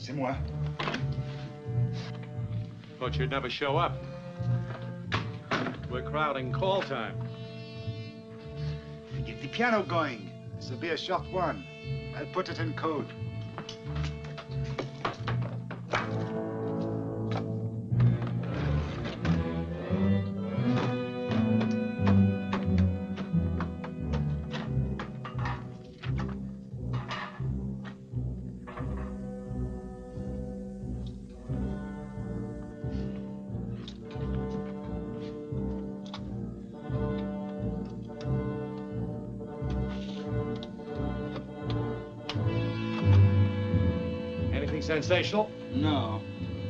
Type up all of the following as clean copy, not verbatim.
C'est moi. Thought you'd never show up. We're crowding call time. Get the piano going. This'll be a short one. I'll put it in code. Sensational? No.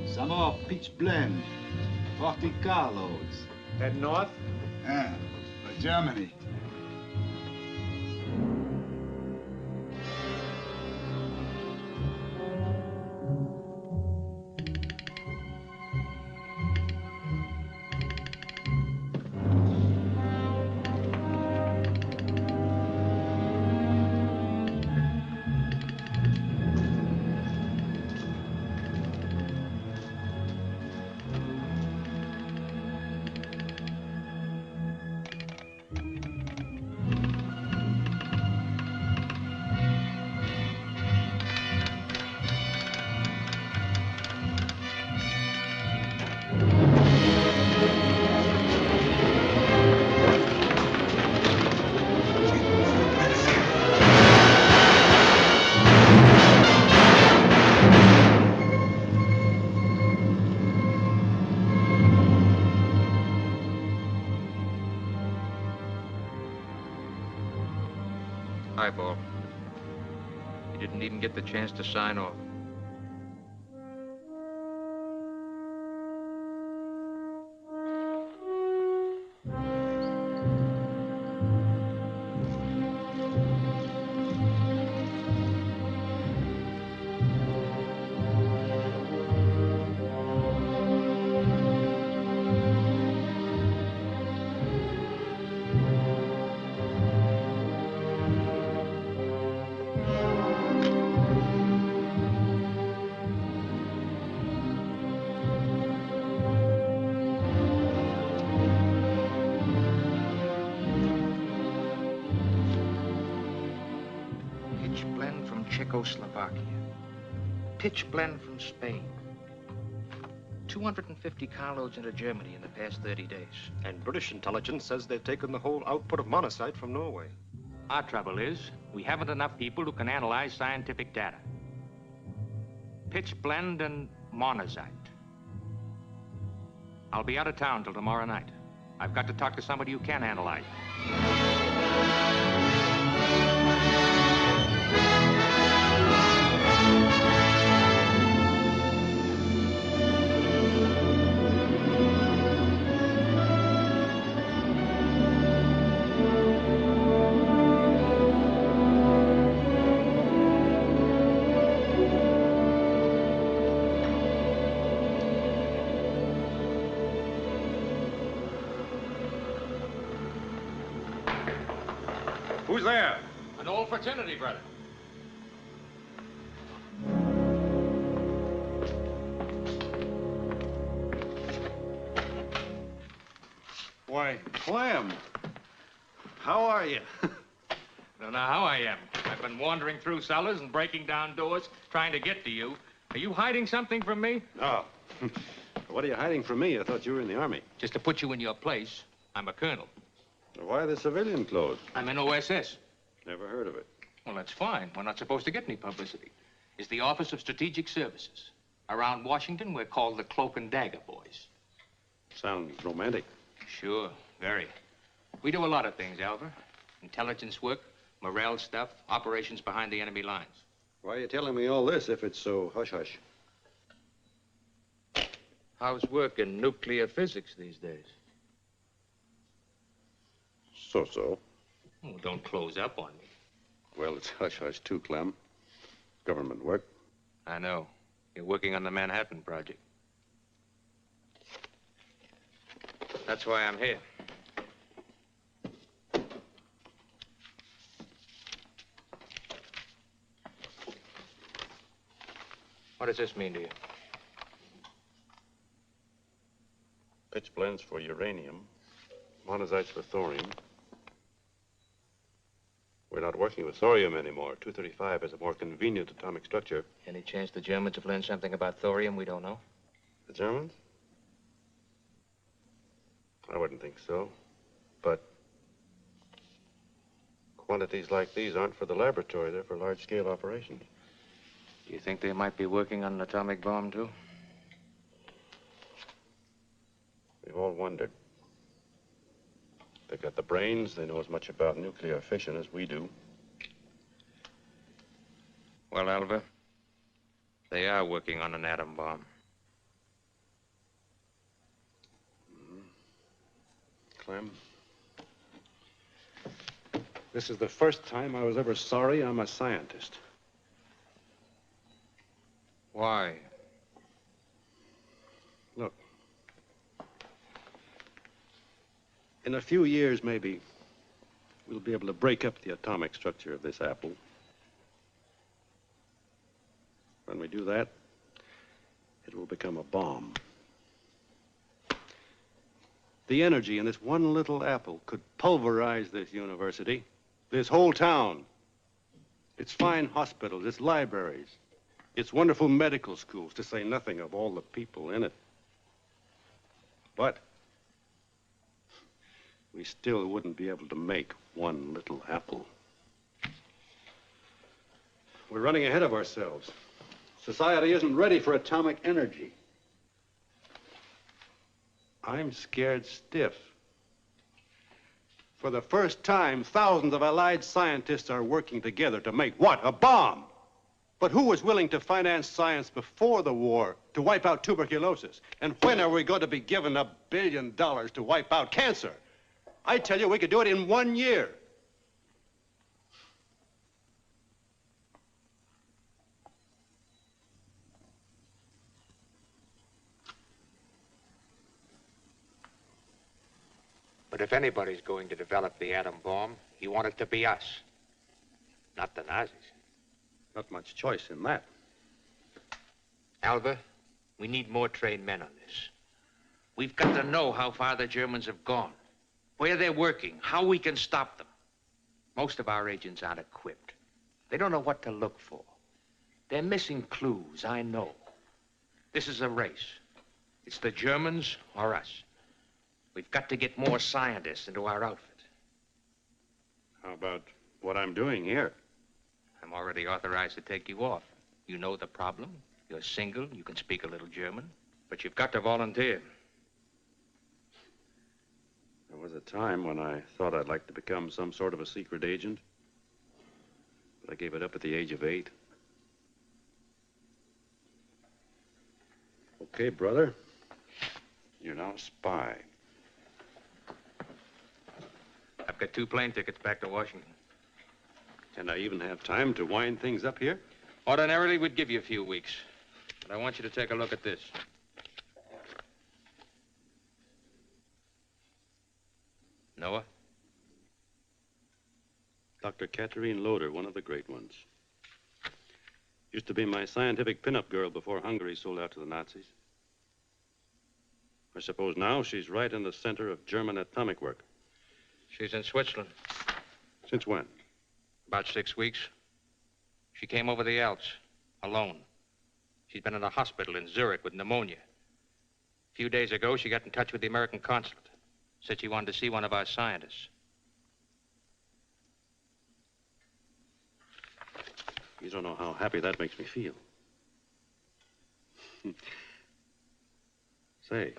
Some more peach blend. 40 carloads. Head north? Yeah, for Germany. Highball. You didn't even get the chance to sign off. Czechoslovakia. Pitch blend from Spain. 250 carloads into Germany in the past 30 days. And British intelligence says they've taken the whole output of monazite from Norway. Our trouble is, we haven't enough people who can analyze scientific data. Pitch blend and monazite. I'll be out of town till tomorrow night. I've got to talk to somebody who can analyze it. Who's there? An old fraternity brother. Why, Clem. How are you? Don't know how I am. I've been wandering through cellars and breaking down doors, trying to get to you. Are you hiding something from me? No. What are you hiding from me? I thought you were in the Army. Just to put you in your place, I'm a colonel. Why the civilian clothes? I'm in OSS. Never heard of it. Well, that's fine. We're not supposed to get any publicity. It's the Office of Strategic Services. Around Washington, we're called the Cloak and Dagger boys. Sounds romantic. Sure, very. We do a lot of things, Alva. Intelligence work, morale stuff, operations behind the enemy lines. Why are you telling me all this if it's so hush-hush? How's work in nuclear physics these days? So-so. Oh, don't close up on me. Well, it's hush-hush too, Clem. Government work. I know. You're working on the Manhattan Project. That's why I'm here. What does this mean to you? Pitch blends for uranium, monazites for thorium. We're not working with thorium anymore. 235 has a more convenient atomic structure. Any chance the Germans have learned something about thorium we don't know? The Germans? I wouldn't think so. But quantities like these aren't for the laboratory. They're for large-scale operations. Do you think they might be working on an atomic bomb, too? We've all wondered. They've got the brains. They know as much about nuclear fission as we do. Well, Alva, they are working on an atom bomb. Clem, this is the first time I was ever sorry I'm a scientist. Why? Look, in a few years, maybe, we'll be able to break up the atomic structure of this apple. When we do that, it will become a bomb. The energy in this one little apple could pulverize this university, this whole town, its fine hospitals, its libraries, its wonderful medical schools, to say nothing of all the people in it. But we still wouldn't be able to make one little apple. We're running ahead of ourselves. Society isn't ready for atomic energy. I'm scared stiff. For the first time, thousands of allied scientists are working together to make what? A bomb! But who was willing to finance science before the war to wipe out tuberculosis? And when are we going to be given $1 billion to wipe out cancer? I tell you, we could do it in 1 year. But if anybody's going to develop the atom bomb, you want it to be us, not the Nazis. Not much choice in that. Alva, we need more trained men on this. We've got to know how far the Germans have gone, where they're working, how we can stop them. Most of our agents aren't equipped. They don't know what to look for. They're missing clues, I know. This is a race. It's the Germans or us. We've got to get more scientists into our outfit. How about what I'm doing here? I'm already authorized to take you off. You know the problem. You're single. You can speak a little German. But you've got to volunteer. There was a time when I thought I'd like to become some sort of a secret agent. But I gave it up at the age of 8. Okay, brother. You're now a spy. I've got 2 plane tickets back to Washington. And I even have time to wind things up here? Ordinarily, we'd give you a few weeks. But I want you to take a look at this. Noah? Dr. Catherine Loder, one of the great ones. Used to be my scientific pinup girl before Hungary sold out to the Nazis. I suppose now she's right in the center of German atomic work. She's in Switzerland. Since when? About 6 weeks. She came over the Alps, alone. She's been in a hospital in Zurich with pneumonia. A few days ago, she got in touch with the American consulate. Said she wanted to see one of our scientists. You don't know how happy that makes me feel. Say,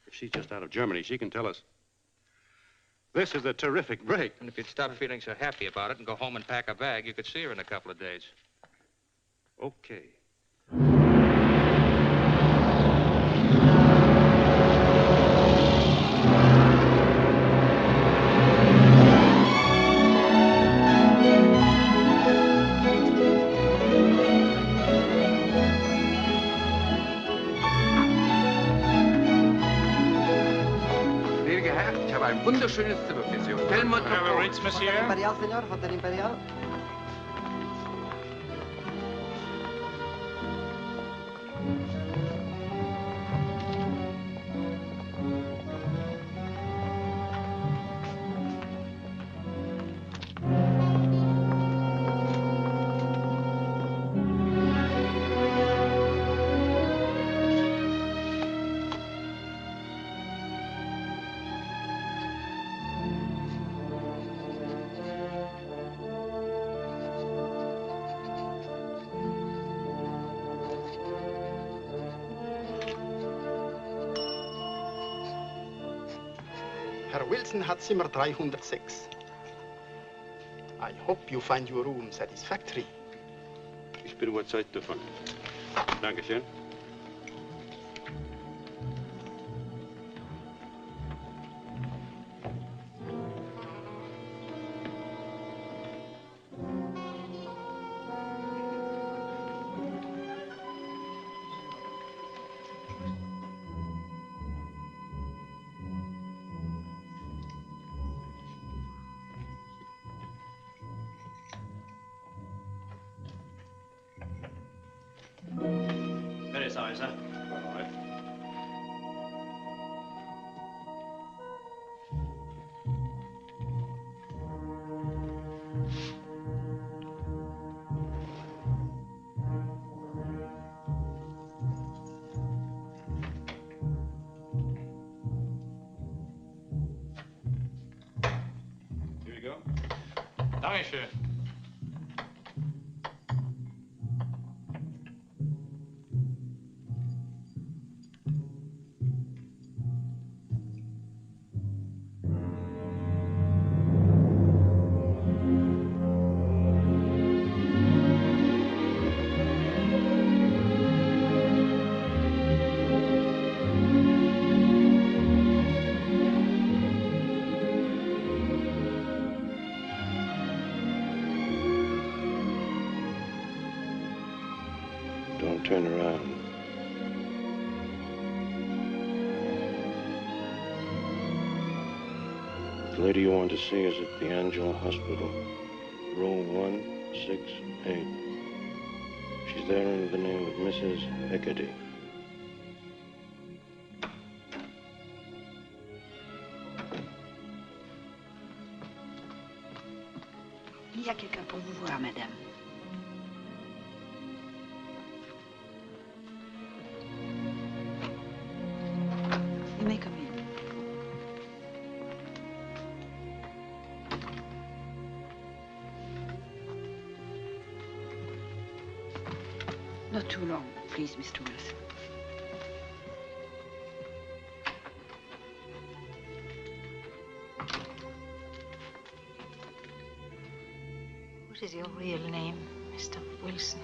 if she's just out of Germany, she can tell us. This is a terrific break. And if you'd stop feeling so happy about it and go home and pack a bag, you could see her in a couple of days. Okay. Wunderschönes Zimmer für Sie. Hotel Metropole. Imperial, señor. Hotel Imperial. Herr Wilson hat Zimmer 306. I hope you find your room satisfactory. Ich bin überzeugt davon. Dankeschön. Very sorry, sir. All right. Here you go. Dankeschön. Don't turn around. The lady you want to see is at the Angela Hospital, room 168. She's there under the name of Mrs. Hecate. Il y a quelqu'un pour vous voir, madame. You may come in. Not too long, please, Mr. Wilson. What is your real name, Mr. Wilson?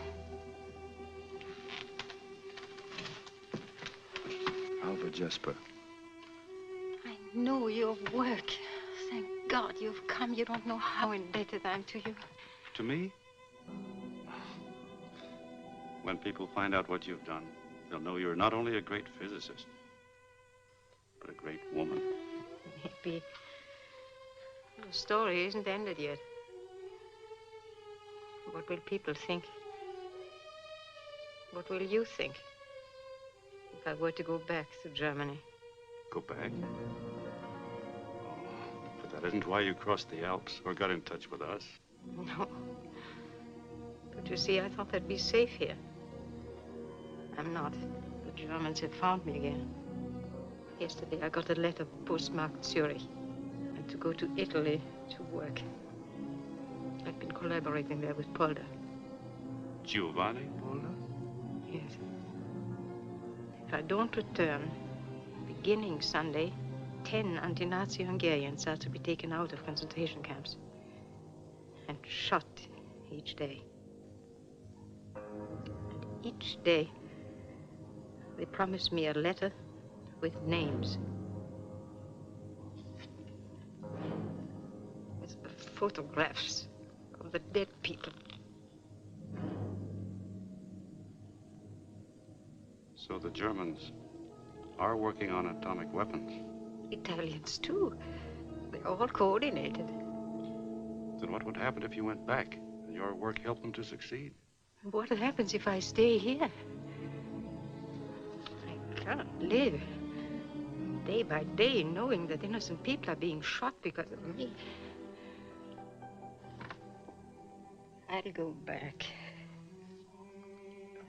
Albert Jesper. I know your work. Thank God you've come. You don't know how indebted I am to you. To me? When people find out what you've done, they'll know you're not only a great physicist, but a great woman. Maybe the story isn't ended yet. What will people think? What will you think if I were to go back to Germany? Go back? Oh, but that isn't why you crossed the Alps or got in touch with us. No. But you see, I thought I'd be safe here. I'm not. The Germans have found me again. Yesterday, I got a letter postmarked Zurich. I'm to go to Italy to work. I've been collaborating there with Polder. Giovanni Polder? Yes. If I don't return, beginning Sunday, 10 anti-Nazi Hungarians are to be taken out of concentration camps and shot each day. And each day, they promise me a letter with names. With photographs of the dead people. So the Germans are working on atomic weapons. Italians, too. They're all coordinated. Then what would happen if you went back and your work helped them to succeed? What happens if I stay here? I can't live day by day knowing that innocent people are being shot because of me. I'll go back.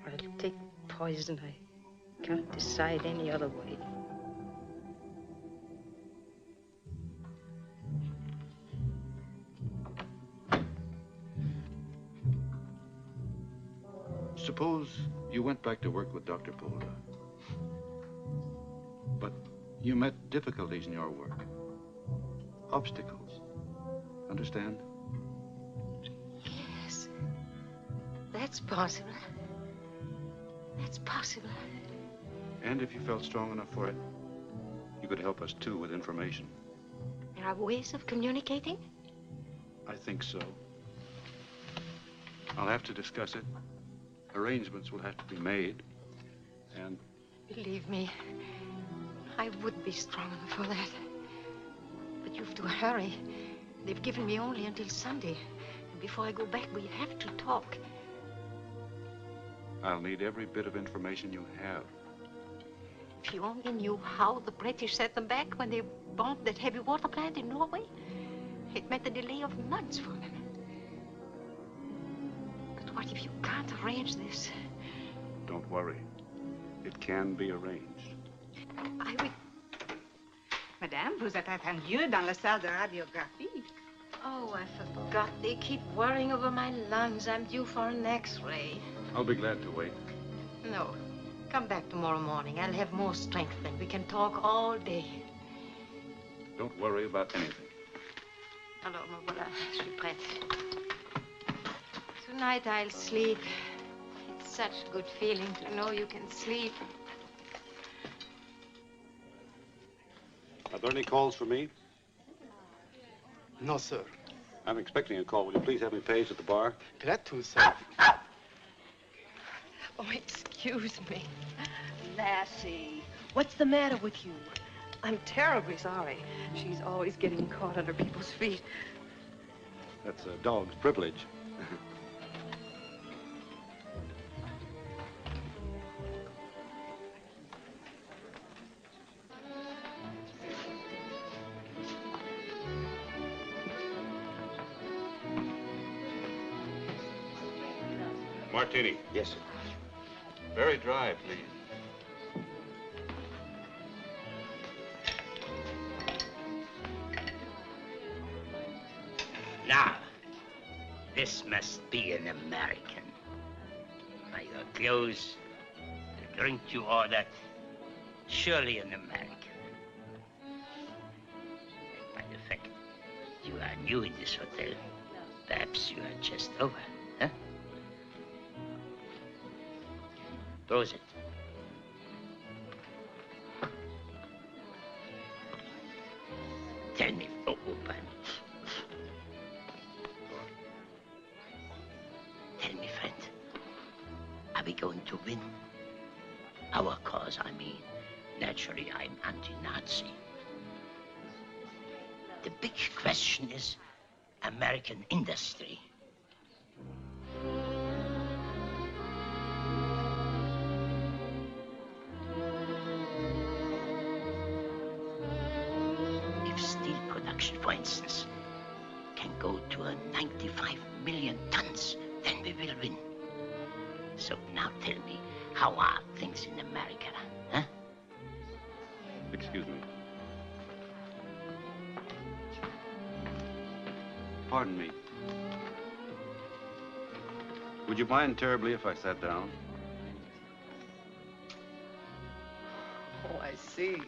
Or I'll take poison. I can't decide any other way. Suppose you went back to work with Dr. Polder. But you met difficulties in your work. obstacles. Understand? Yes. That's possible. That's possible. And if you felt strong enough for it, you could help us too with information. There are ways of communicating? I think so. I'll have to discuss it. Arrangements will have to be made. And Believe me, I would be strong enough for that. But you have to hurry. They've given me only until Sunday. And before I go back, we have to talk. I'll need every bit of information you have. If you only knew how the British set them back when they bombed that heavy water plant in Norway, it meant a delay of months for them. But what if you can't arrange this? Don't worry. It can be arranged. I will. Madame, vous êtes attendue dans la salle de radiographie. Oh, I forgot. They keep worrying over my lungs. I'm due for an X-ray. I'll be glad to wait. No. Come back tomorrow morning. I'll have more strength then. We can talk all day. Don't worry about anything. Alors, me voilà. Je suis prête. Tonight I'll sleep. It's such a good feeling to know you can sleep. Are there any calls for me? No, sir. I'm expecting a call. Will you please have me paged at the bar? Glad to, sir. Oh, excuse me. Lassie, what's the matter with you? I'm terribly sorry. She's always getting caught under people's feet. That's a dog's privilege. Martini. Yes, sir. Very dry, please. Now, this must be an American. By your clothes, the drink you ordered, surely an American. And by the fact you are new in this hotel, perhaps you are just over, huh? Prosit. Tell me, Open. Tell me, friend, are we going to win? Our cause, I mean. Naturally, I'm anti-Nazi. The big question is American industry. For instance, can go to a 95 million tons, then we will win. So now tell me, how are things in America, huh? Excuse me. Pardon me. Would you mind terribly if I sat down? Oh, I see.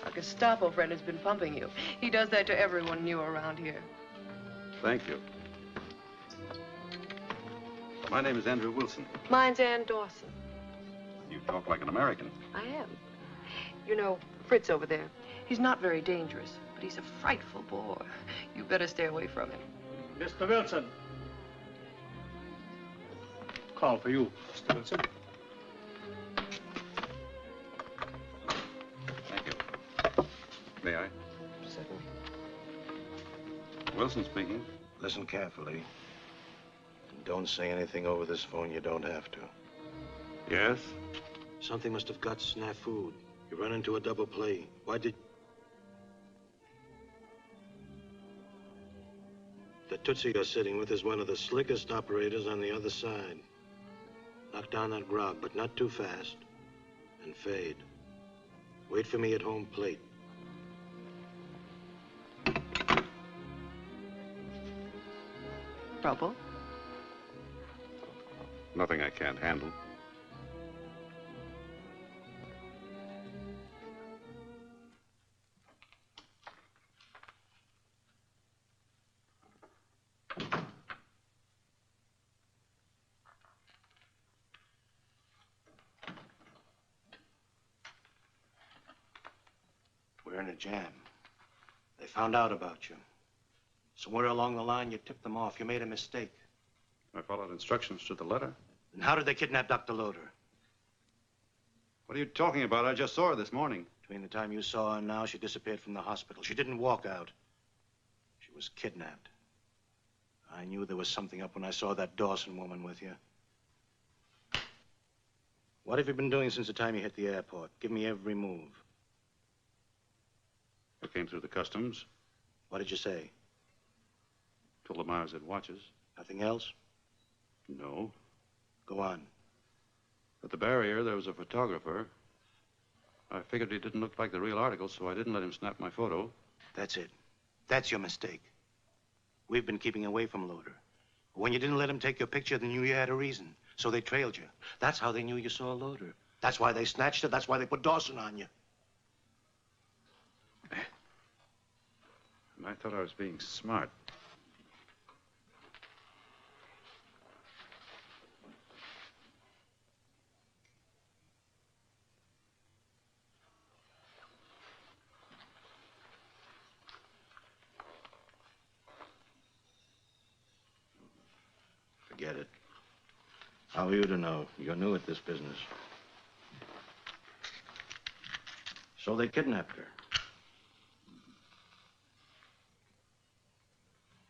Our Gestapo friend has been pumping you. He does that to everyone new around here. Thank you. My name is Andrew Wilson. Mine's Ann Dawson. You talk like an American. I am. You know, Fritz over there, he's not very dangerous, but he's a frightful bore. You better stay away from him. Mr. Wilson. Call for you, Mr. Wilson. May I? Certainly. Wilson speaking. Listen carefully. And don't say anything over this phone you don't have to. Yes? Something must have got snafu'd. You run into a double play. Why did... The Tootsie you're sitting with is one of the slickest operators on the other side. Knock down that grog, but not too fast. And fade. Wait for me at home plate. Trouble? Nothing I can't handle. in a jam. They found out about you. Somewhere along the line, you tipped them off. You made a mistake. I followed instructions to the letter. And how did they kidnap Dr. Loader? What are you talking about? I just saw her this morning. Between the time you saw her and now, she disappeared from the hospital. She didn't walk out. She was kidnapped. I knew there was something up when I saw that Dawson woman with you. What have you been doing since the time you hit the airport? Give me every move. I came through the customs. What did you say? Told them I was at Watches. Nothing else? No. Go on. At the barrier, there was a photographer. I figured he didn't look like the real article, so I didn't let him snap my photo. That's it. That's your mistake. We've been keeping away from Loader. When you didn't let him take your picture, they knew you had a reason. So they trailed you. That's how they knew you saw Loader. That's why they snatched her. That's why they put Dawson on you. And I thought I was being smart. Forget it. How are you to know? You're new at this business. So they kidnapped her.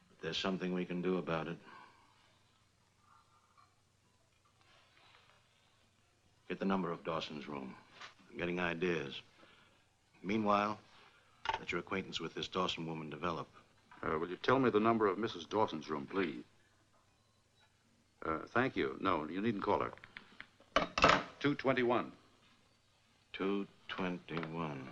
But there's something we can do about it. Get the number of Dawson's room. I'm getting ideas. Meanwhile, let your acquaintance with this Dawson woman develop. Will you tell me the number of Mrs. Dawson's room, please? Thank you. No, you needn't call her. 221. 221.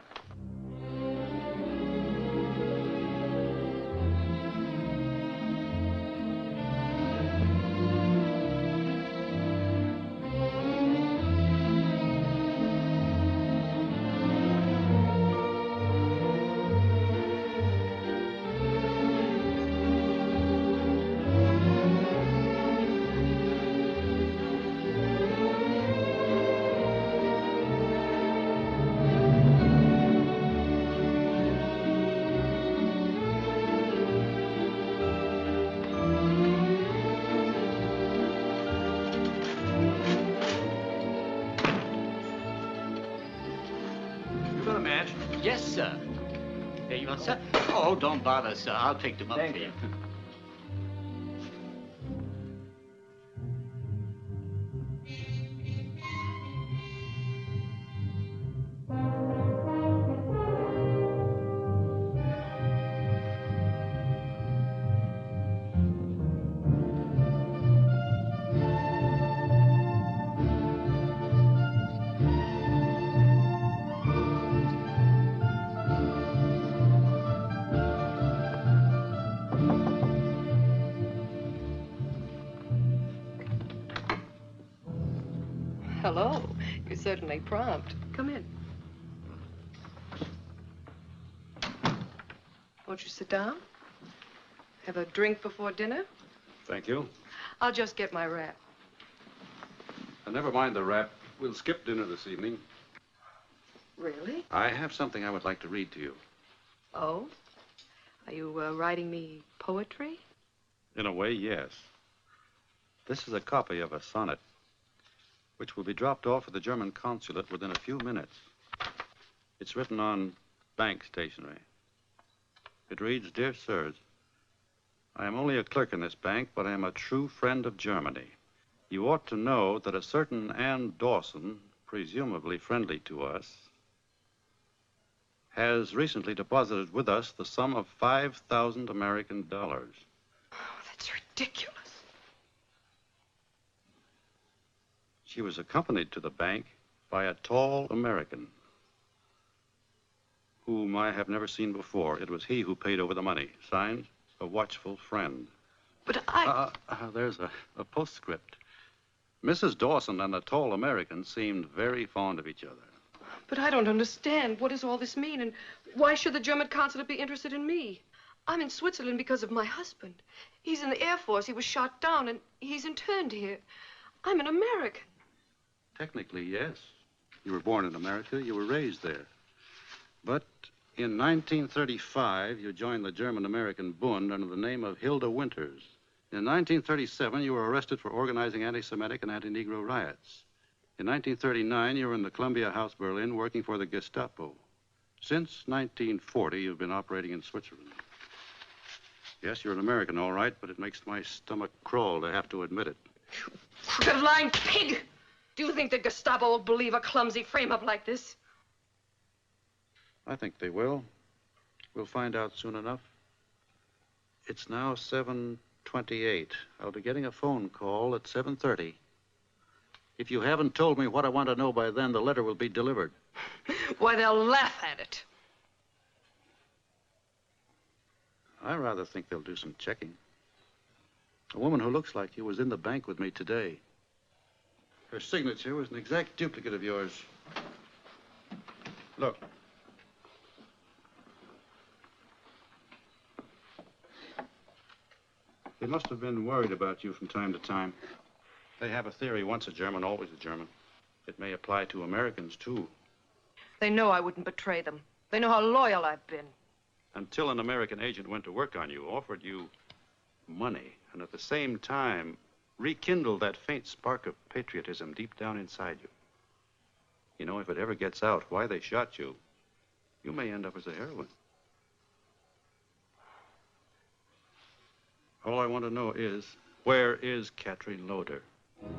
Yes, sir. There you are, sir. Oh, don't bother, sir. I'll take them up for you. Hello. You're certainly prompt. Come in. Won't you sit down? Have a drink before dinner? Thank you. I'll just get my wrap. Never mind the wrap. We'll skip dinner this evening. Really? I have something I would like to read to you. Oh? Are you writing me poetry? In a way, yes. This is a copy of a sonnet, which will be dropped off at the German consulate within a few minutes. It's written on bank stationery. It reads, "Dear Sirs, I am only a clerk in this bank, but I am a true friend of Germany. You ought to know that a certain Ann Dawson, presumably friendly to us, has recently deposited with us the sum of 5,000 American dollars. Oh, that's ridiculous. She was accompanied to the bank by a tall American whom I have never seen before. It was he who paid over the money. Signed, a watchful friend." But I... There's a postscript. Mrs. Dawson and the tall American seemed very fond of each other. But I don't understand. What does all this mean? And why should the German consulate be interested in me? I'm in Switzerland because of my husband. He's in the Air Force. He was shot down, and he's interned here. I'm an American. Technically, yes. You were born in America. You were raised there. But In 1935, you joined the German-American Bund under the name of Hilda Winters. In 1937, you were arrested for organizing anti-Semitic and anti-Negro riots. In 1939, you were in the Columbia House, Berlin, working for the Gestapo. Since 1940, you've been operating in Switzerland. Yes, you're an American, all right, but it makes my stomach crawl to have to admit it. You crooked lying pig! Do you think the Gestapo will believe a clumsy frame-up like this? I think they will. We'll find out soon enough. It's now 7:28. I'll be getting a phone call at 7:30. If you haven't told me what I want to know by then, the letter will be delivered. Why, they'll laugh at it. I rather think they'll do some checking. A woman who looks like you was in the bank with me today. Her signature was an exact duplicate of yours. Look. They must have been worried about you from time to time. They have a theory, once a German, always a German. It may apply to Americans, too. They know I wouldn't betray them. They know how loyal I've been. Until an American agent went to work on you, offered you money, and at the same time rekindled that faint spark of patriotism deep down inside you. You know, if it ever gets out why they shot you, you may end up as a heroine. All I want to know is, where is Catherine Loder? You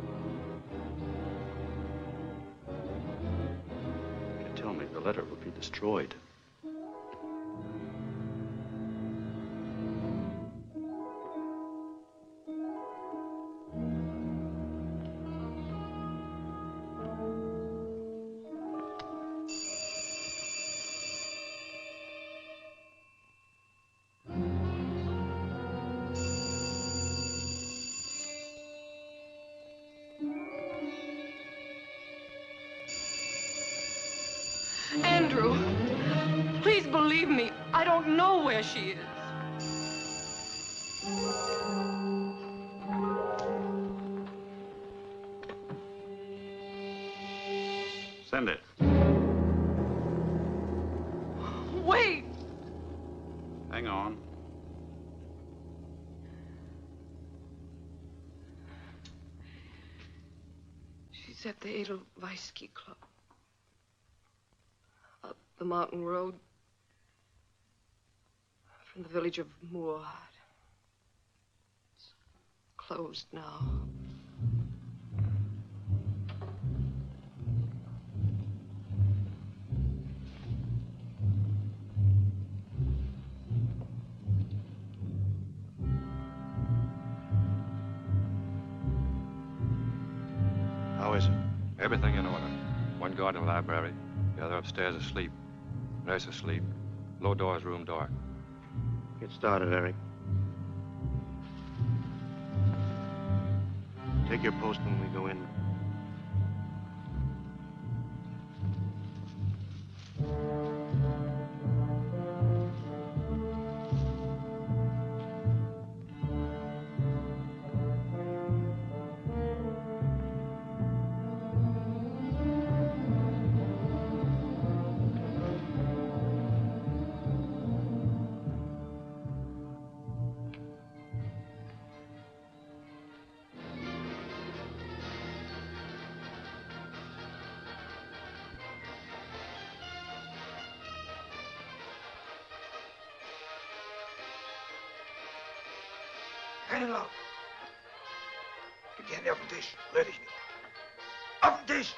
tell me the letter will be destroyed. Andrew, please believe me. I don't know where she is. Send it. Wait. Hang on. She's at the Edelweiss Club. Up the mountain road from the village of Moorheart. It's closed now. How is it? Everything in order. One guard in the library, the other upstairs asleep. Nurse asleep. Low doors, room dark. Get started, Eric. Take your post when we go in. Keinen Laut. Gib die Hände auf den Tisch. Rühr dich nicht. Auf den Tisch!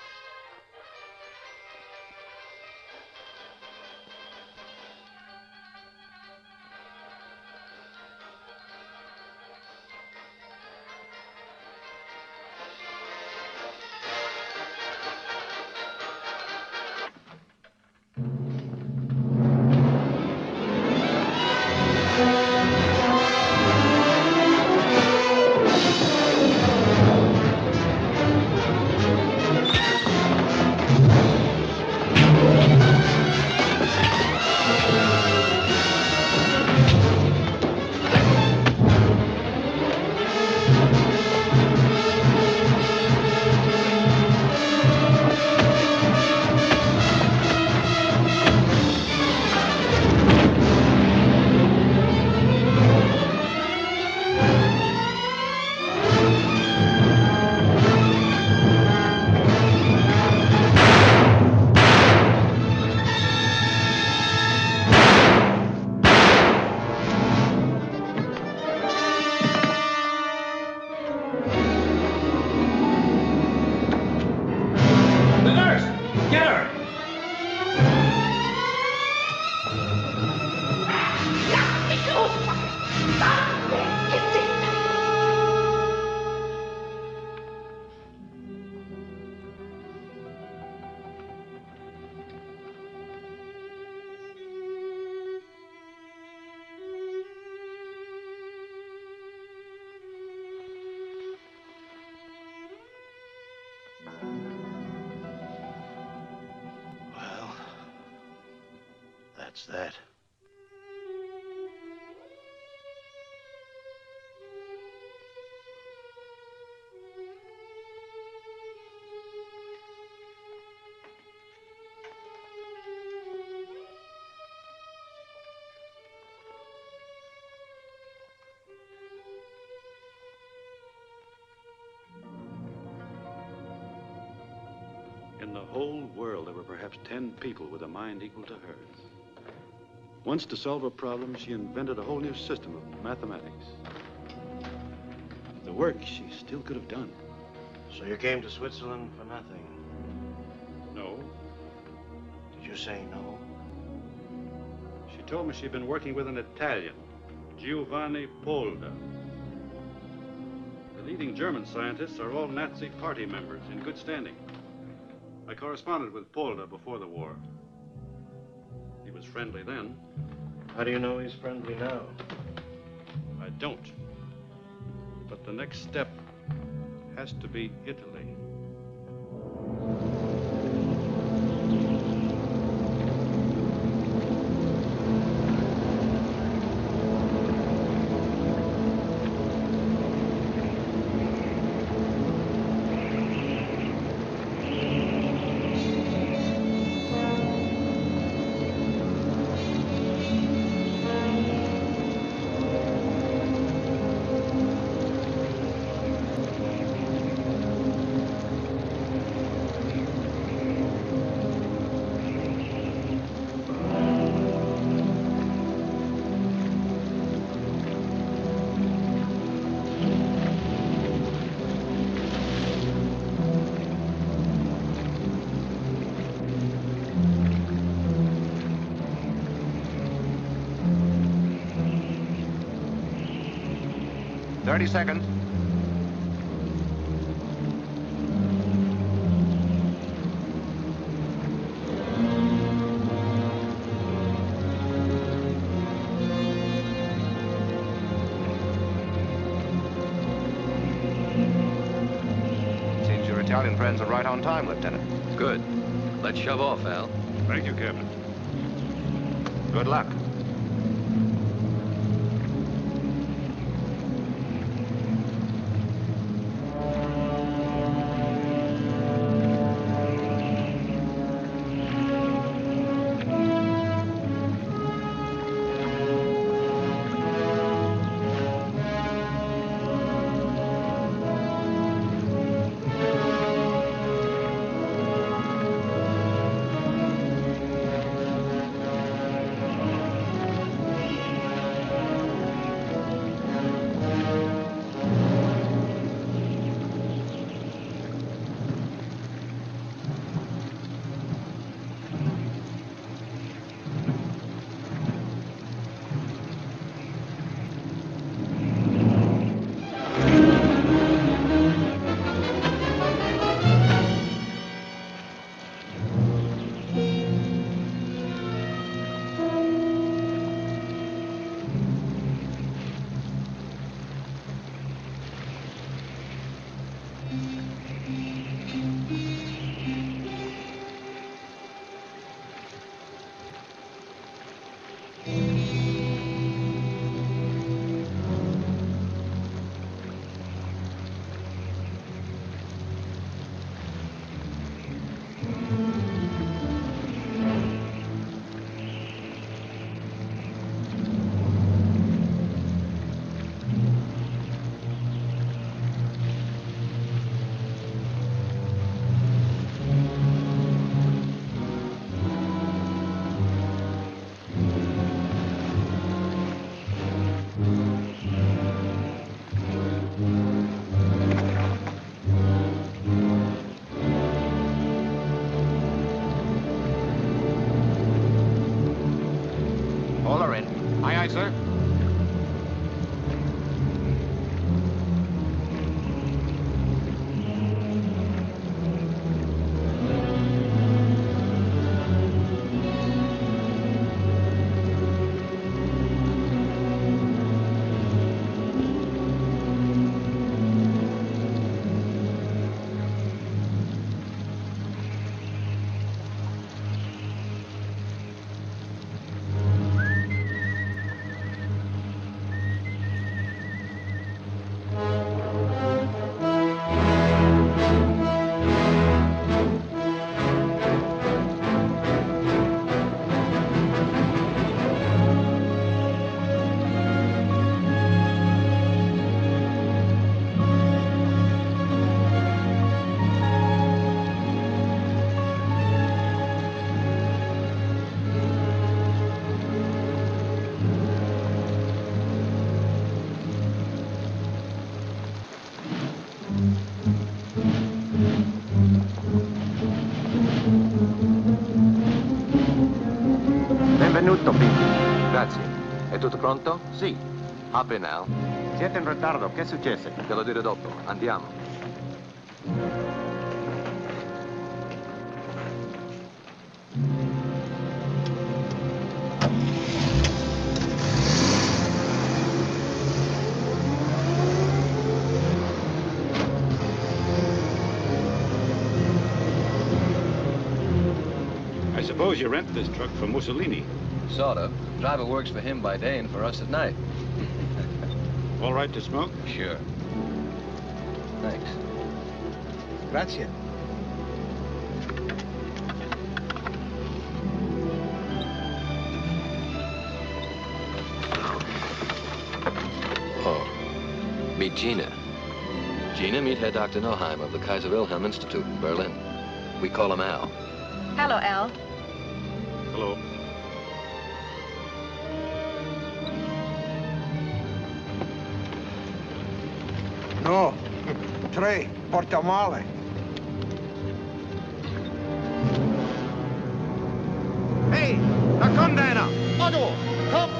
That's that. In the whole world, there were perhaps 10 people with a mind equal to hers. Once, to solve a problem, she invented a whole new system of mathematics. The work she still could have done. So you came to Switzerland for nothing? No. Did you say no? She told me she'd been working with an Italian, Giovanni Polda. The leading German scientists are all Nazi party members in good standing. I corresponded with Polda before the war. He was friendly then. How do you know he's friendly now? I don't. But the next step has to be Italy. Thirty seconds. Seems your Italian friends are right on time, Lieutenant. Good. Let's shove off, Al. Thank you, Captain. Good luck. Pete. Grazie. È tutto pronto? Sì. Apri, Al. Siete in ritardo, che è successo? Te lo dirò dopo. Andiamo. I suppose you rent this truck from Mussolini. Sort of. Driver works for him by day and for us at night. All right to smoke? Sure. Thanks. Grazie. Oh. Meet Gina. Gina, meet Herr Dr. Noheim of the Kaiser Wilhelm Institute in Berlin. We call him Al. Hello, Al. Hello. No, 3, porta male. Hey, da kommt einer! Otto, komm!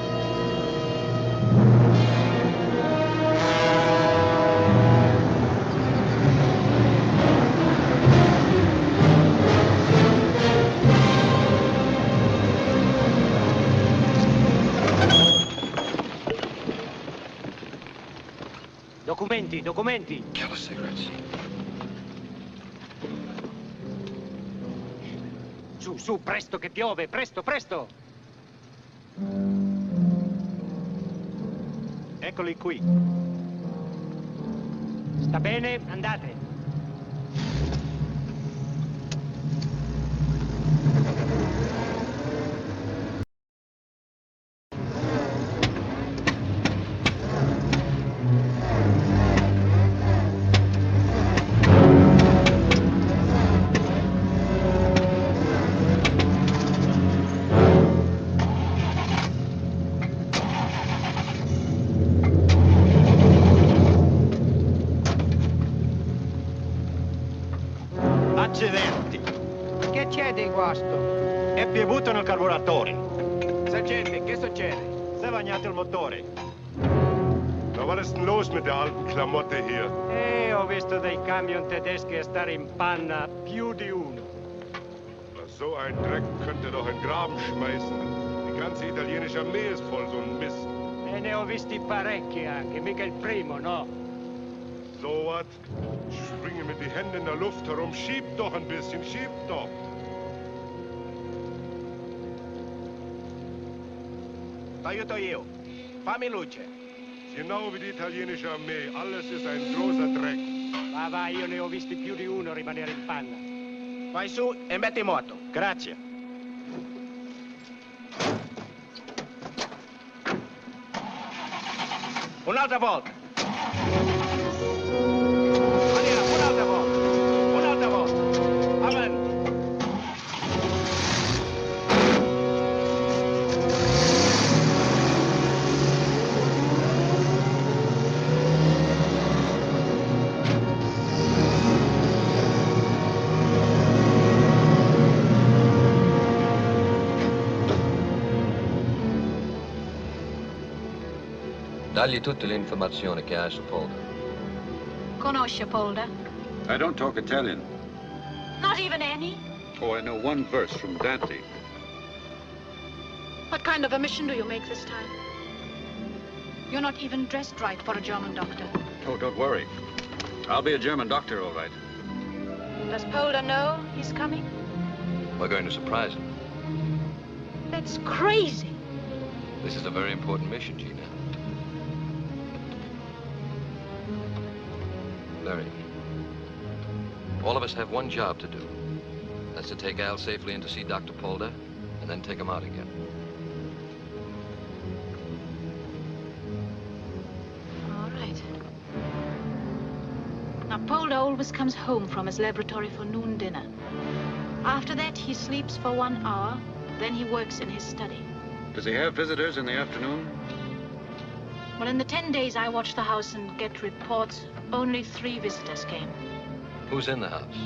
Documenti, documenti. Kill cigarettes. Su, su, presto che piove, presto, presto. Eccoli qui. Sta bene? Andate. Accidenti! Che c'è di guasto? È piovuto nel carburatore. Sergente, che succede? Si è bagnato il motore. Na, was ist denn los mit der alten Klamotte hier? Ho visto dei camion tedeschi a stare in panna più di uno. Na, so ein Dreck könnt ihr doch in den Graben schmeißen. Die ganze italienische Armee ist voll so ein Mist. E ne ho visti parecchi anche, mica il primo, no? So was? Springe mit die Hände in der Luft herum. Schiebt doch ein bisschen, schiebt doch. T'aiuto io. Fammi luce. Genau wie die italienische Armee. Alles ist ein großer Dreck. Va, va, io ne ho visti più di uno rimanere in panna. Vai su e metti in moto. Grazie. Un'altra volta. Andiamo, un'altra volta. Un'altra volta. Avanti. Dagli tutte le informazioni che hai su Polder. Conosce Polder? I don't talk Italian. Not even any? Oh, I know one verse from Dante. What kind of a mission do you make this time? You're not even dressed right for a German doctor. Oh, don't worry. I'll be a German doctor, all right. Does Polder know he's coming? We're going to surprise him. That's crazy. This is a very important mission, Gina. Larry, all of us have one job to do. That's to take Al safely in to see Dr. Polder, and then take him out again. All right. Now, Polder always comes home from his laboratory for noon dinner. After that, he sleeps for 1 hour, then he works in his study. Does he have visitors in the afternoon? Well, in the 10 days I watched the house and get reports, only 3 visitors came. Who's in the house?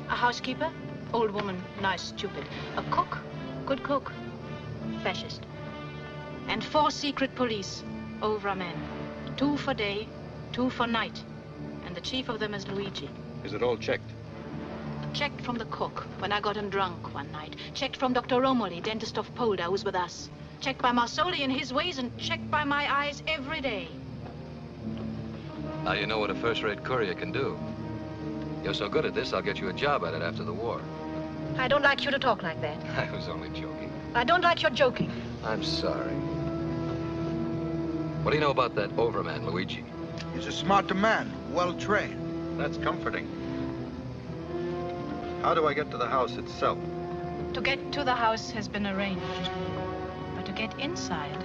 A housekeeper, old woman, nice, stupid. A cook, good cook. fascist. And 4 secret police, over men. 2 for day, 2 for night. And the chief of them is Luigi. Is it all checked? Checked from the cook when I got him drunk one night. Checked from Dr. Romoli, dentist of Polda, who's with us. Checked by Marsoli in his ways, and checked by my eyes every day. Now you know what a first-rate courier can do. You're so good at this, I'll get you a job at it after the war. I don't like you to talk like that. I was only joking. I don't like your joking. I'm sorry. What do you know about that overman, Luigi? He's a smart man, well-trained. That's comforting. How do I get to the house itself? To get to the house has been arranged. But to get inside...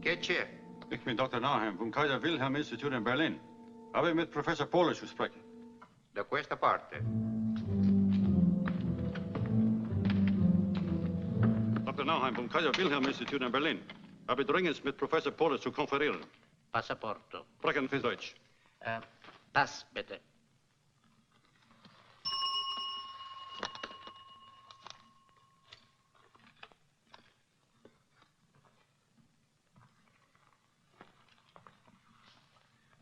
Get chair. Ich bin Dr. Nauheim vom Kaiser Wilhelm Institute in Berlin. Habe mit Professor Polish zu sprechen. Da questa parte. Dr. Nauheim vom Kaiser Wilhelm Institute in Berlin. Habe dringend mit Professor Polish zu konferieren. Passaporto. Sprechen Sie Deutsch. Pass, bitte.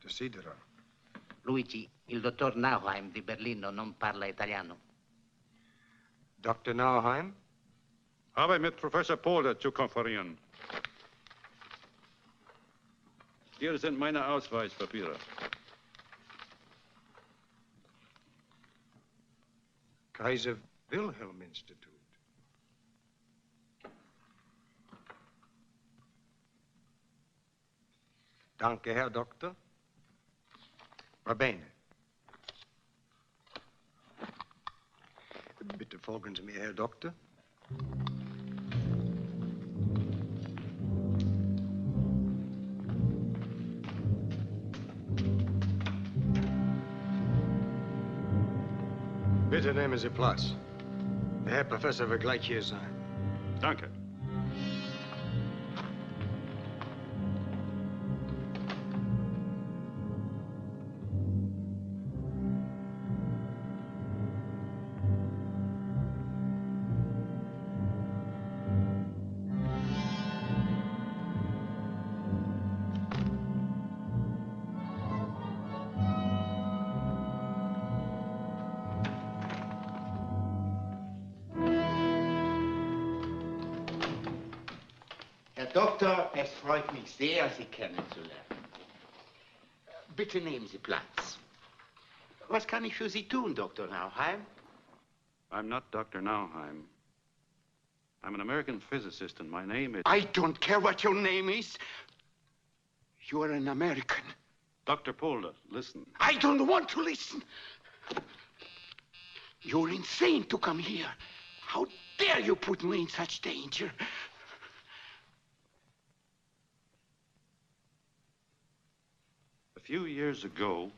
Desidera. Luigi, il dottor Nauheim di Berlino non parla italiano. Dr. Nauheim? Habe mit Professor Polder zu konferieren. Hier sind meine Ausweispapiere. Kaiser Wilhelm Institute. Danke, Herr Doktor. Va bene. Bitte folgen Sie mir, Herr Doktor. Bitte nehmen Sie Platz. Der Herr Professor wird gleich hier sein. Danke. Doktor, es freut mich sehr, Sie kennenzulernen. Bitte nehmen Sie Platz. Was kann ich für Sie tun, Dr. Nauheim? I'm not Dr. Nauheim. I'm an American physicist, and my name is... I don't care what your name is. You are an American. Dr. Polder, listen. I don't want to listen. You're insane to come here. How dare you put me in such danger? A few years ago,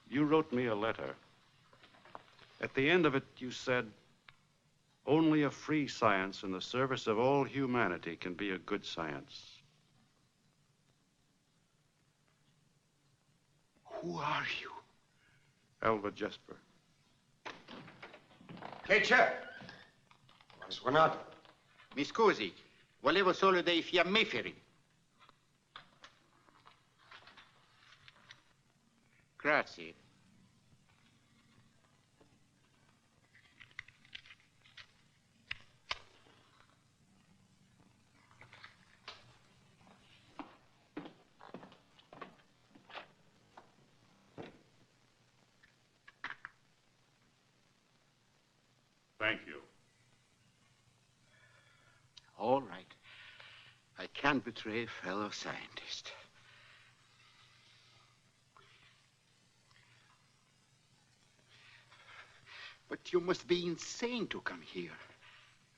you wrote me a letter. At the end of it, you said, only a free science in the service of all humanity can be a good science. Who are you? Elva Jesper. Che c'è? Ho suonato. Mi scusi, volevo solo dei fiammiferi. Grazie. Thank you. All right. can't betray a fellow scientist. But you must be insane to come here.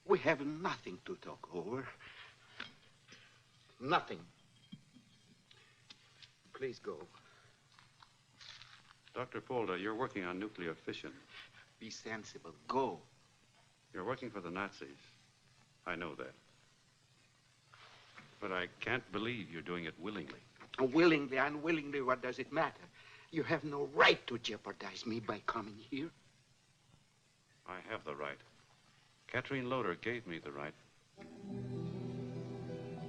We have nothing to talk over. Nothing. Please go. Dr. Polder, you're working on nuclear fission. Be sensible. Go. You're working for the Nazis. I know that. But I can't believe you're doing it willingly. Willingly, unwillingly, what does it matter? You have no right to jeopardize me by coming here. I have the right. Catherine Loder gave me the right.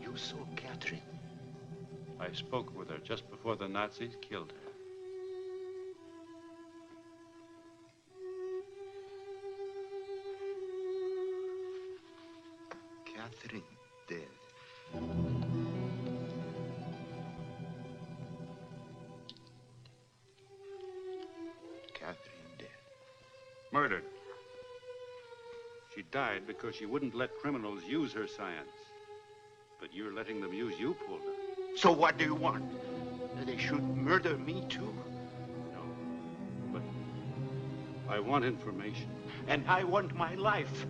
You saw Catherine? I spoke with her just before the Nazis killed her. Catherine dead. Catherine dead. Murdered. She died because she wouldn't let criminals use her science. But you're letting them use you, Polder. So what do you want? That they should murder me too? No. But I want information. And I want my life.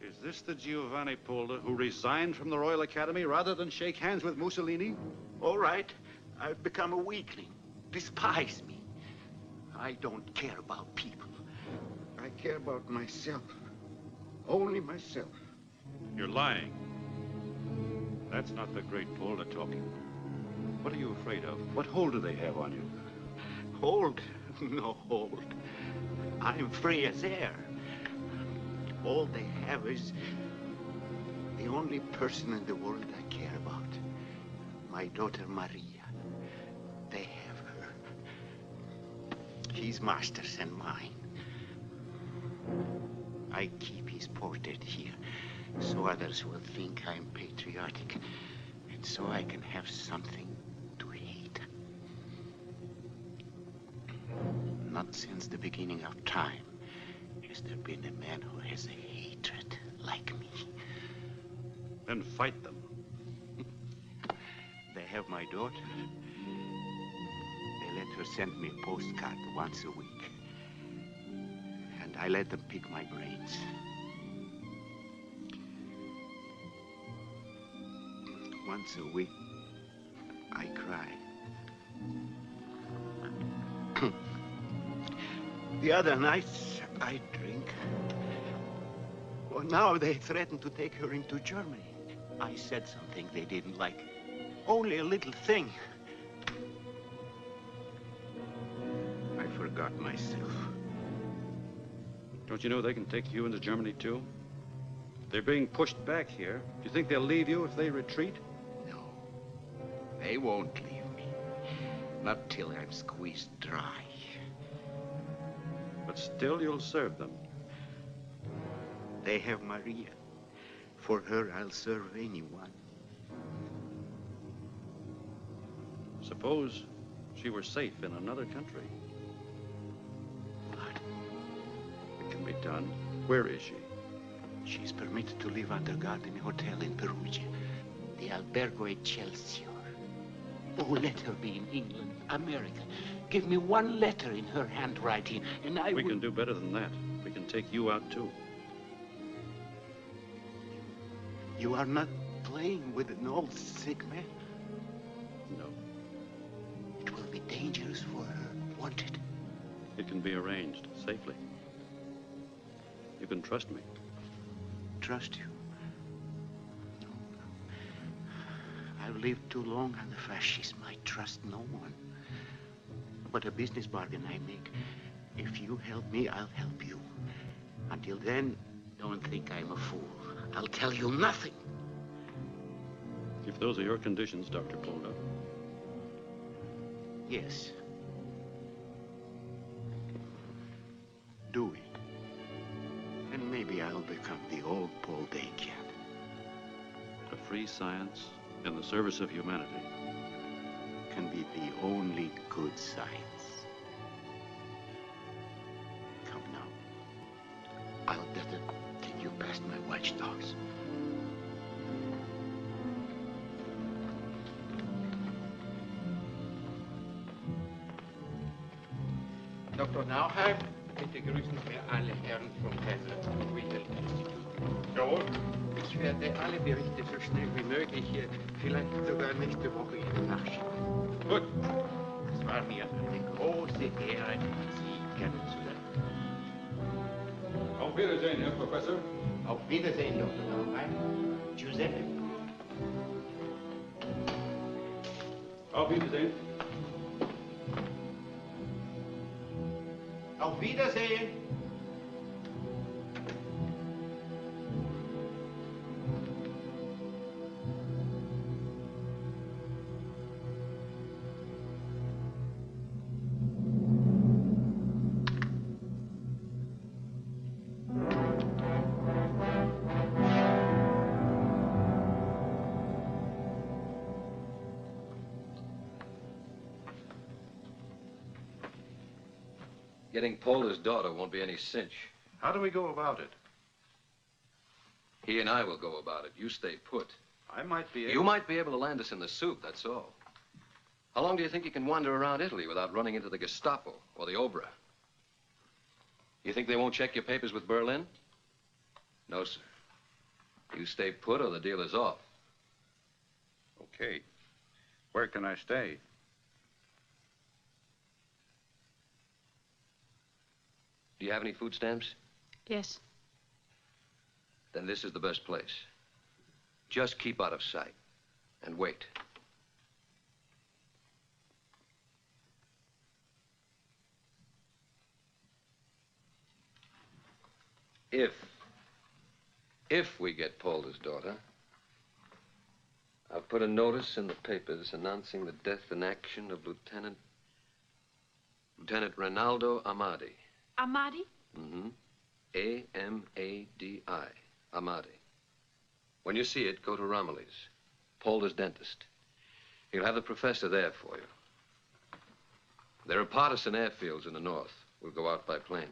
Is this the Giovanni Polder who resigned from the Royal Academy rather than shake hands with Mussolini? All right. I've become a weakling. Despise me. I don't care about people. I care about myself. Only myself. You're lying. That's not the great Polder talking. What are you afraid of? What hold do they have on you? Hold? No hold. I'm free as air. All they have is the only person in the world I care about. My daughter Maria. They have her. He's master's and mine. I keep his portrait here so others will think I'm patriotic and so I can have something to hate. Not since the beginning of time has there been a man who has a hatred like me. Then fight them. They have my daughter. They let her send me a postcard once a week. And I let them pick my brains. Once a week, I cry. The other nights, I drink. Well, now they threaten to take her into Germany. I said something they didn't like. Only a little thing. I forgot myself. Don't you know they can take you into Germany, too? They're being pushed back here. Do you think they'll leave you if they retreat? No. They won't leave me. Not till I'm squeezed dry. But still you'll serve them. They have Maria. For her, I'll serve anyone. Suppose she were safe in another country. What? It can be done. Where is she? She's permitted to live under guard in a hotel in Perugia. The Albergo Excelsior. Oh, let her be in England, America. Give me one letter in her handwriting, and I will... We can do better than that. We can take you out, too. You are not playing with an old sick man? No. It will be dangerous for her, won't it? It can be arranged safely. You can trust me. Trust you? No. I've lived too long under fascism. I trust no one. But a business bargain I make. If you help me, I'll help you. Until then, don't think I'm a fool. I'll tell you nothing. If those are your conditions, Dr. Polder. Yes. Do it. And maybe I'll become the old Paul Day-Cat. A free science in the service of humanity can be the only good science. Come now. I'll better take you past my watchdogs. Dr. Nauheim, bitte grüßen Sie alle Herren vom Kaiser Wilhelm. Jawohl. Ich werde alle Berichte so schnell wie möglich, vielleicht sogar nächste Woche Ihnen nachschicken. Gut. Es war mir eine große Ehre, Sie kennenzulernen. Auf Wiedersehen, Herr Professor. Auf Wiedersehen, Dr. Nauheim. Giuseppe. Auf Wiedersehen. Auf Wiedersehen. Getting Polder's daughter won't be any cinch. How do we go about it? He and I will go about it. You stay put. I might be able... You might be able to land us in the soup, that's all. How long do you think you can wander around Italy without running into the Gestapo or the Obra? You think they won't check your papers with Berlin? No, sir. You stay put or the deal is off. Okay. Where can I stay? Do you have any food stamps? Yes. Then this is the best place. Just keep out of sight and wait. If we get Polder's daughter, I've put a notice in the papers announcing the death in action of Lieutenant Rinaldo Amadi. Amadi? Mm-hmm. A-M-A-D-I. Amadi. When you see it, go to Romilly's, Polder's dentist. He'll have the professor there for you. There are partisan airfields in the north. We'll go out by plane.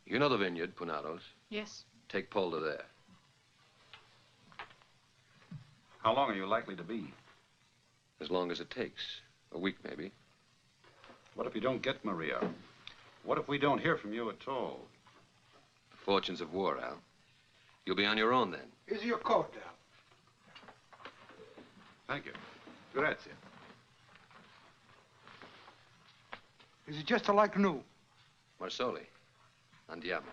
You know the vineyard, Punados. Yes. Take Polder there. How long are you likely to be? As long as it takes. A week, maybe. What if you don't get Maria? What if we don't hear from you at all? The fortunes of war, Al. You'll be on your own then. Here's your coat, Al. Thank you. Grazie. Is it just like new? Marsoli. Andiamo.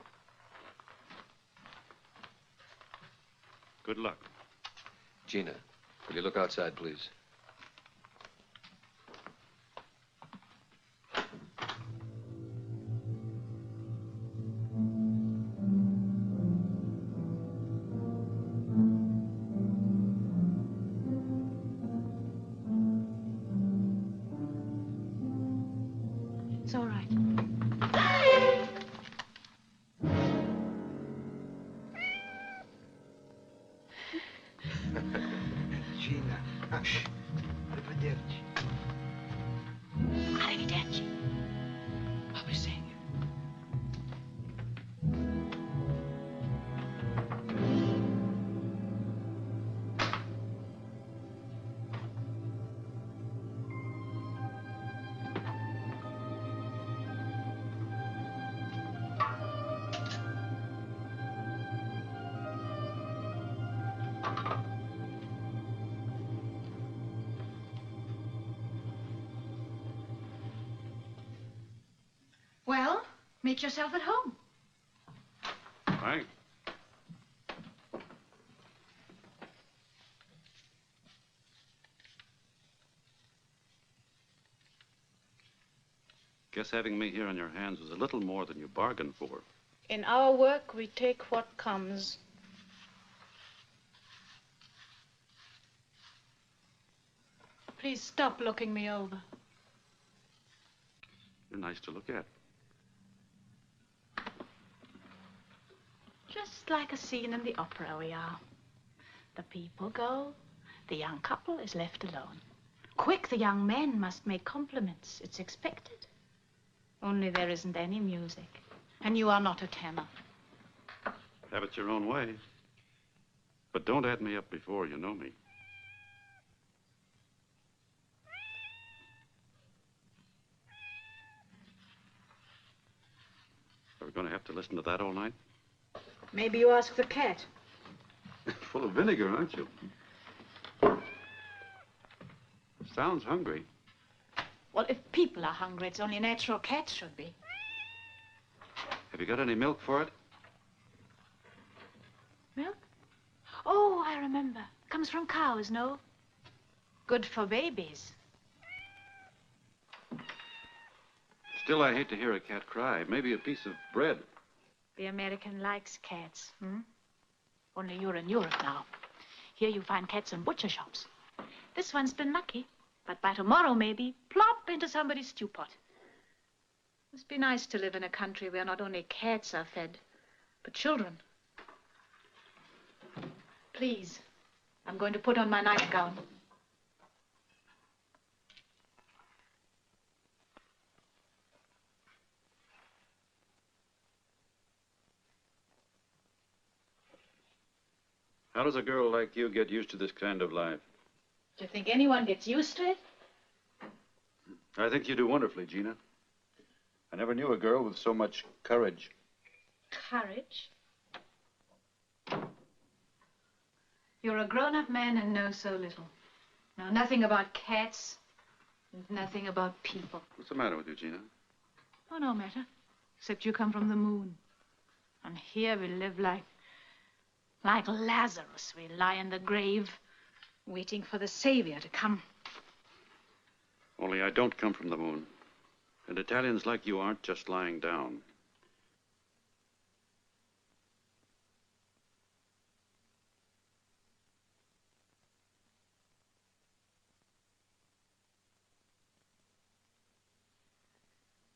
Good luck. Gina, will you look outside, please? It's all right. Gina. Arrivederci. Arrivederci. What was saying? Well, make yourself at home. Thanks. Guess having me here on your hands was a little more than you bargained for. In our work, we take what comes. Please stop looking me over. You're nice to look at. Just like a scene in the opera we are. The people go, the young couple is left alone. Quick, the young men must make compliments. It's expected. Only there isn't any music. And you are not a tenor. Have it your own way. But don't add me up before you know me. We're going to have to listen to that all night? Maybe you ask the cat. Full of vinegar, aren't you? Sounds hungry. Well, if people are hungry, it's only natural cats should be. Have you got any milk for it? Milk? Oh, I remember. Comes from cows, no? Good for babies. Still, I hate to hear a cat cry. Maybe a piece of bread. The American likes cats, Only you're in Europe now. Here you find cats in butcher shops. This one's been lucky, but by tomorrow, maybe, plop into somebody's stew pot. Must be nice to live in a country where not only cats are fed, but children. Please, I'm going to put on my nightgown. How does a girl like you get used to this kind of life? Do you think anyone gets used to it? I think you do wonderfully, Gina. I never knew a girl with so much courage. Courage? You're a grown-up man and know so little. Know nothing about cats and nothing about people. What's the matter with you, Gina? Oh, no matter. Except you come from the moon. And here we live like Lazarus. We lie in the grave, waiting for the Savior to come. Only I don't come from the moon. And Italians like you aren't just lying down.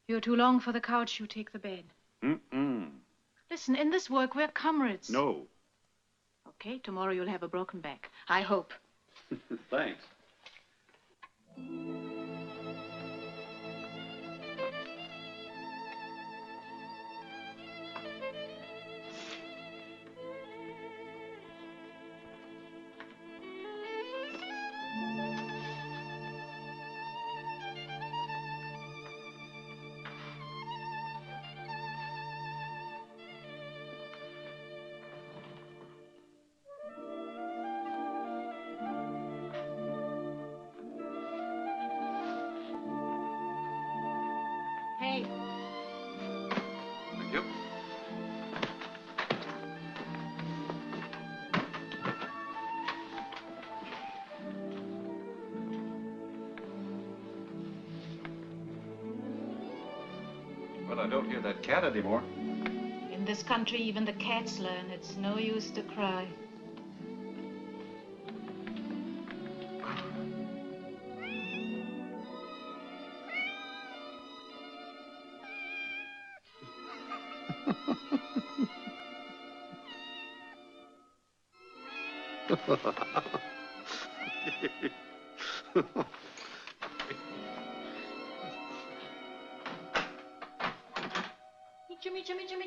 You're too long for the couch, you take the bed. Listen, in this work, we're comrades. No. Okay, tomorrow you'll have a broken back. I hope. Thanks. Hey. Thank you. Well, I don't hear that cat anymore. In this country, even the cats learn it's no use to cry.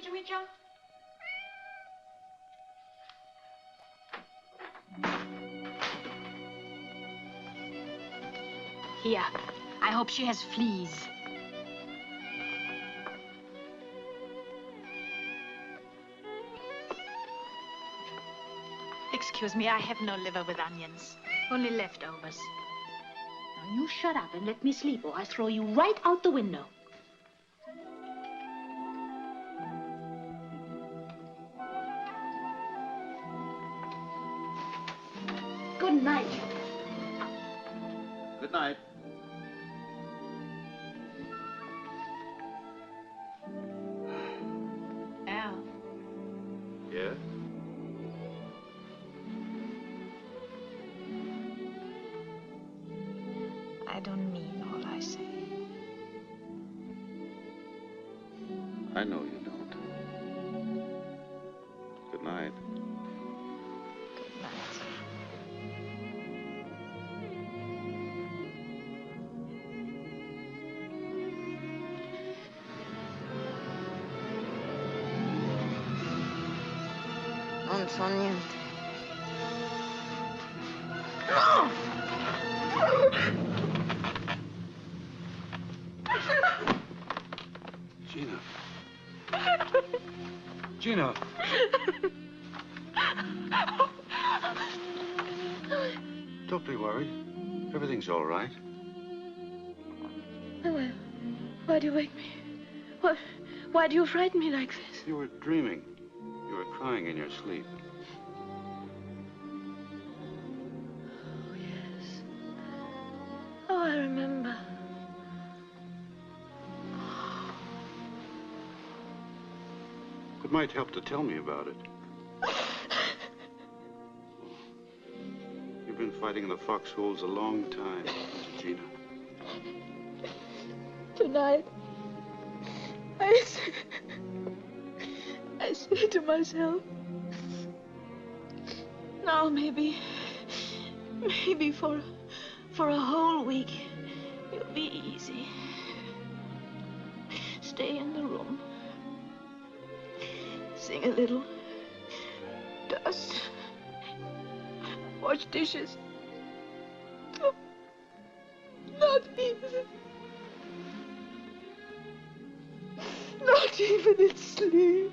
Micha. Here. I hope she has fleas. Excuse me, I have no liver with onions. Only leftovers. Now you shut up and let me sleep, or I throw you right out the window. Good night. Good night. Al. Yeah? I don't mean all I say. I know you don't. Good night. Good night. Non so niente. No! Gina. Gina. Don't be worried. Everything's all right. Well, why do you wake me? Why do you frighten me like this? You were dreaming. You were crying in your sleep. Oh, yes. Oh, I remember. It might help to tell me about it. You've been fighting in the foxholes a long time, Gina. Tonight, I say to myself, now maybe for a whole week, it'll be easy. Stay in the room. Sing a little. Dust. Wash dishes. Oh, not even. Not even in sleep.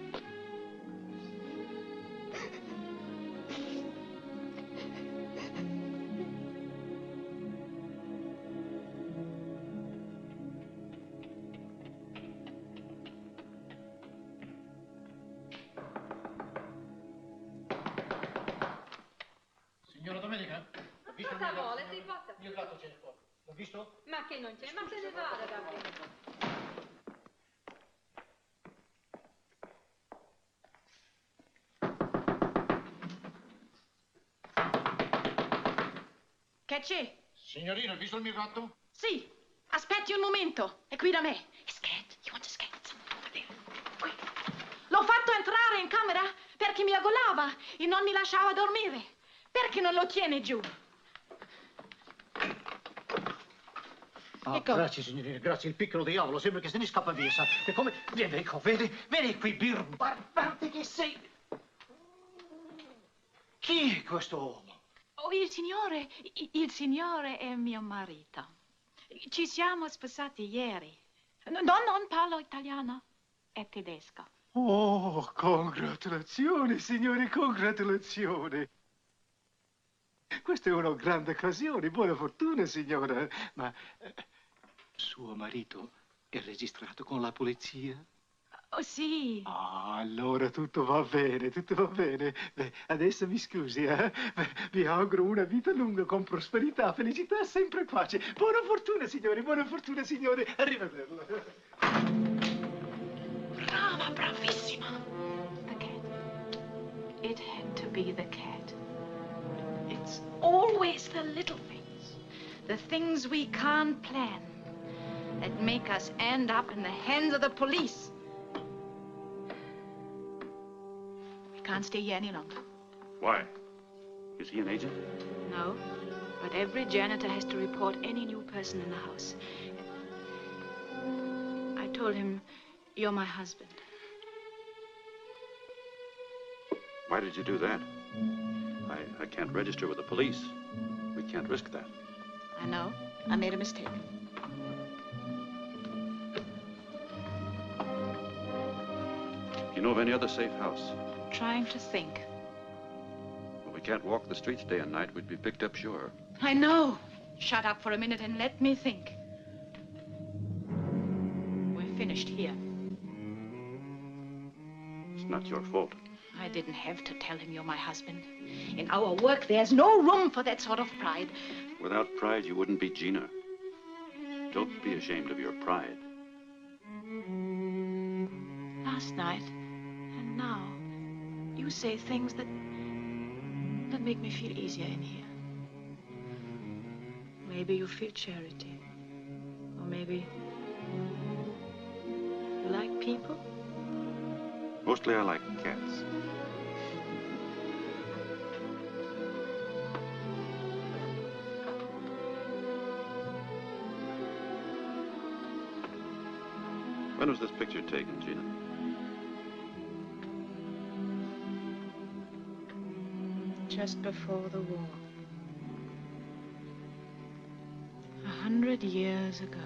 Signora Domenica? Ho visto Cosa vuole? Si porta. il mio gatto c'è fuori. L'ho visto? Ma che non c'è? Ma se ne vada da qui. Che c'è? Signorina, hai visto il mio gatto? Sì, aspetti un momento. È qui da me. Scat, you want to scat? Qui. L'ho fatto entrare in camera perché mi aggolava e non mi lasciava dormire. Perché non lo tiene giù? Ah, Ecco. grazie, signorina, grazie. Il piccolo diavolo sembra che se ne scappa via, sa? È come... Ecco, vedi qui, birbarbante che sei. Chi è questo uomo? Oh, il signore è mio marito. Ci siamo sposati ieri. Non parlo italiano, è tedesco. Oh, congratulazioni, signore, congratulazioni. Questa è una grande occasione, buona fortuna, signora. Ma suo marito è registrato con la polizia? Oh, sì. Ah, allora tutto va bene, tutto va bene. Beh, adesso mi scusi, eh? Beh, vi auguro una vita lunga con prosperità, felicità e sempre pace. Buona fortuna, signore, buona fortuna, signore. Arrivederla. Brava, bravissima. The cat. It had to be the cat. It's always the little things, the things we can't plan, that make us end up in the hands of the police. We can't stay here any longer. Why? Is he an agent? No, but every janitor has to report any new person in the house. I told him, you're my husband. Why did you do that? I can't register with the police. We can't risk that. I know. I made a mistake. Do you know of any other safe house? Trying to think. Well, we can't walk the streets day and night. We'd be picked up sure. I know. Shut up for a minute and let me think. We're finished here. It's not your fault. I didn't have to tell him you're my husband. In our work, there's no room for that sort of pride. Without pride, you wouldn't be Gina. Don't be ashamed of your pride. Last night and now, you say things that make me feel easier in here. Maybe you feel charity. Or maybe you like people. Mostly I like cats. When was this picture taken, Gina? Just before the war. 100 years ago.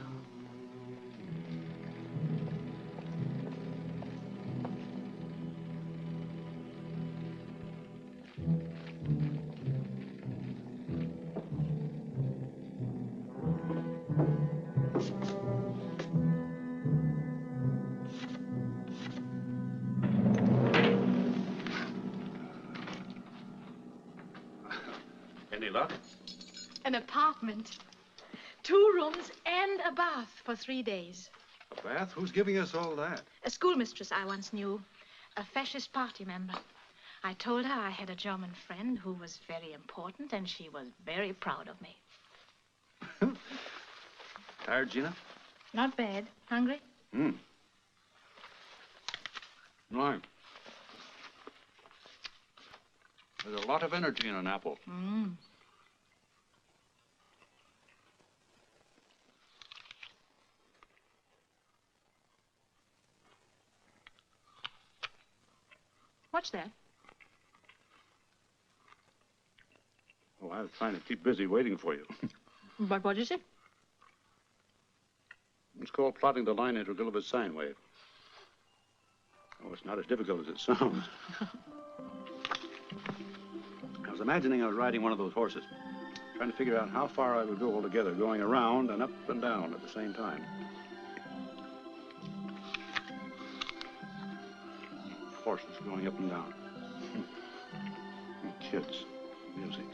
Lila? An apartment. 2 rooms and a bath for 3 days. A bath? Who's giving us all that? A schoolmistress I once knew. A fascist party member. I told her I had a German friend who was very important, and she was very proud of me. Tired, Gina? Not bad. Hungry? Right. There's a lot of energy in an apple. What's that? Oh, I was trying to keep busy waiting for you. But what is it? It's called plotting the line integral of a sine wave. Oh, it's not as difficult as it sounds. I was imagining I was riding one of those horses, trying to figure out how far I would go altogether, going around and up and down at the same time. Horses going up and down. And kids, music.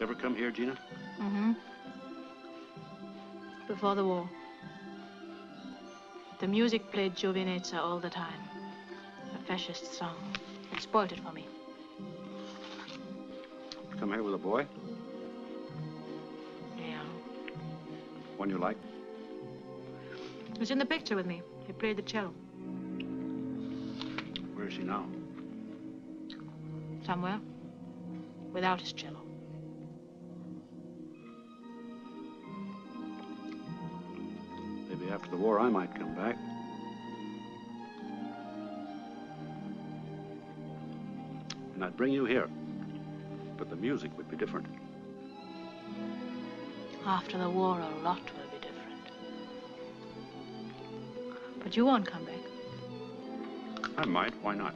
Ever come here, Gina? Before the war. The music played Giovinezza all the time. A fascist song. It spoiled it for me. Come here with a boy? Yeah. One you like? He was in the picture with me. He played the cello. Where is he now? Somewhere. Without his cello. Maybe after the war I might come back. And I'd bring you here. But the music would be different. After the war, a lot will be different. But you won't come back. I might. Why not?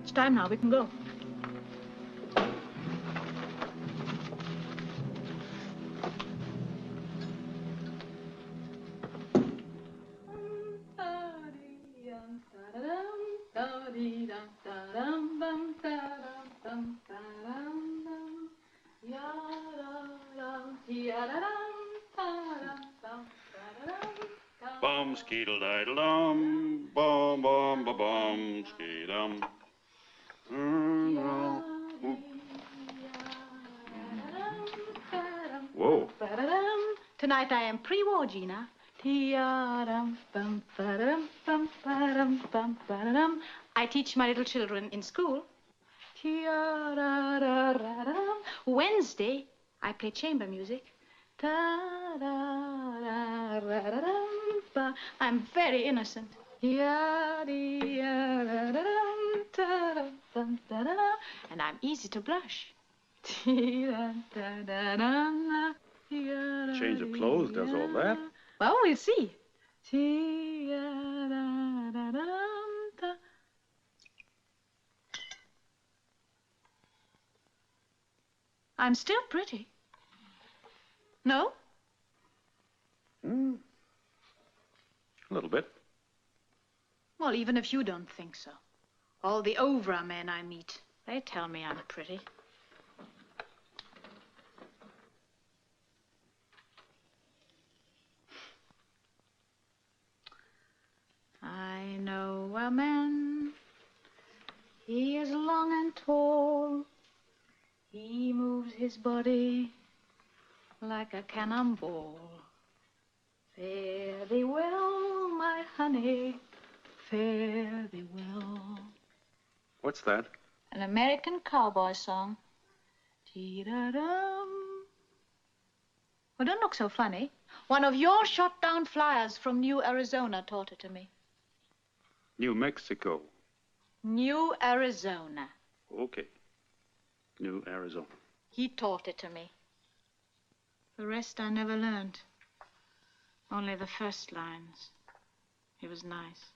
It's time now. We can go. Bum skeedle diddle dum, bum bum ba bum skeedum. Whoa. Tonight I am pre-war, Gina. I teach my little children in school. Wednesday, I play chamber music. I'm very innocent. And I'm easy to blush. Change of clothes does all that. Well, we'll see. I'm still pretty. No? A little bit. Well, even if you don't think so. All the Ovra men I meet, they tell me I'm pretty. I know a man. He is long and tall. He moves his body like a cannonball. Fare thee well, my honey, fare thee well. What's that? An American cowboy song. Tee-da-dum. Well, don't look so funny. One of your shot-down flyers from New Arizona taught it to me. New Mexico. New Arizona. Okay. New Arizona. He taught it to me. The rest I never learned. Only the first lines. He was nice.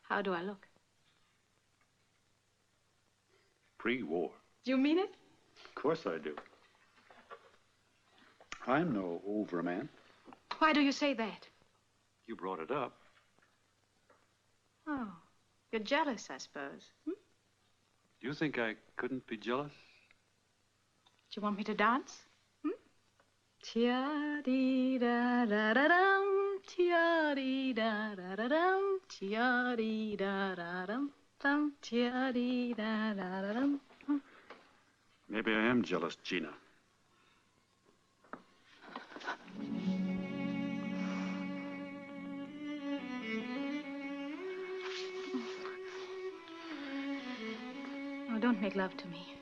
How do I look? Pre-war. Do you mean it? Of course I do. I'm no overman. Why do you say that? You brought it up. Oh, you're jealous, I suppose. Hmm? Do you think I couldn't be jealous? Do you want me to dance? Hmm? Tia-dee-da-da-da-dum, tia-dee-da-da-da-dum, tia-dee-da-da-dum, dum, tia-dee-da-da-da-dum. Maybe I am jealous, Gina. Oh, don't make love to me.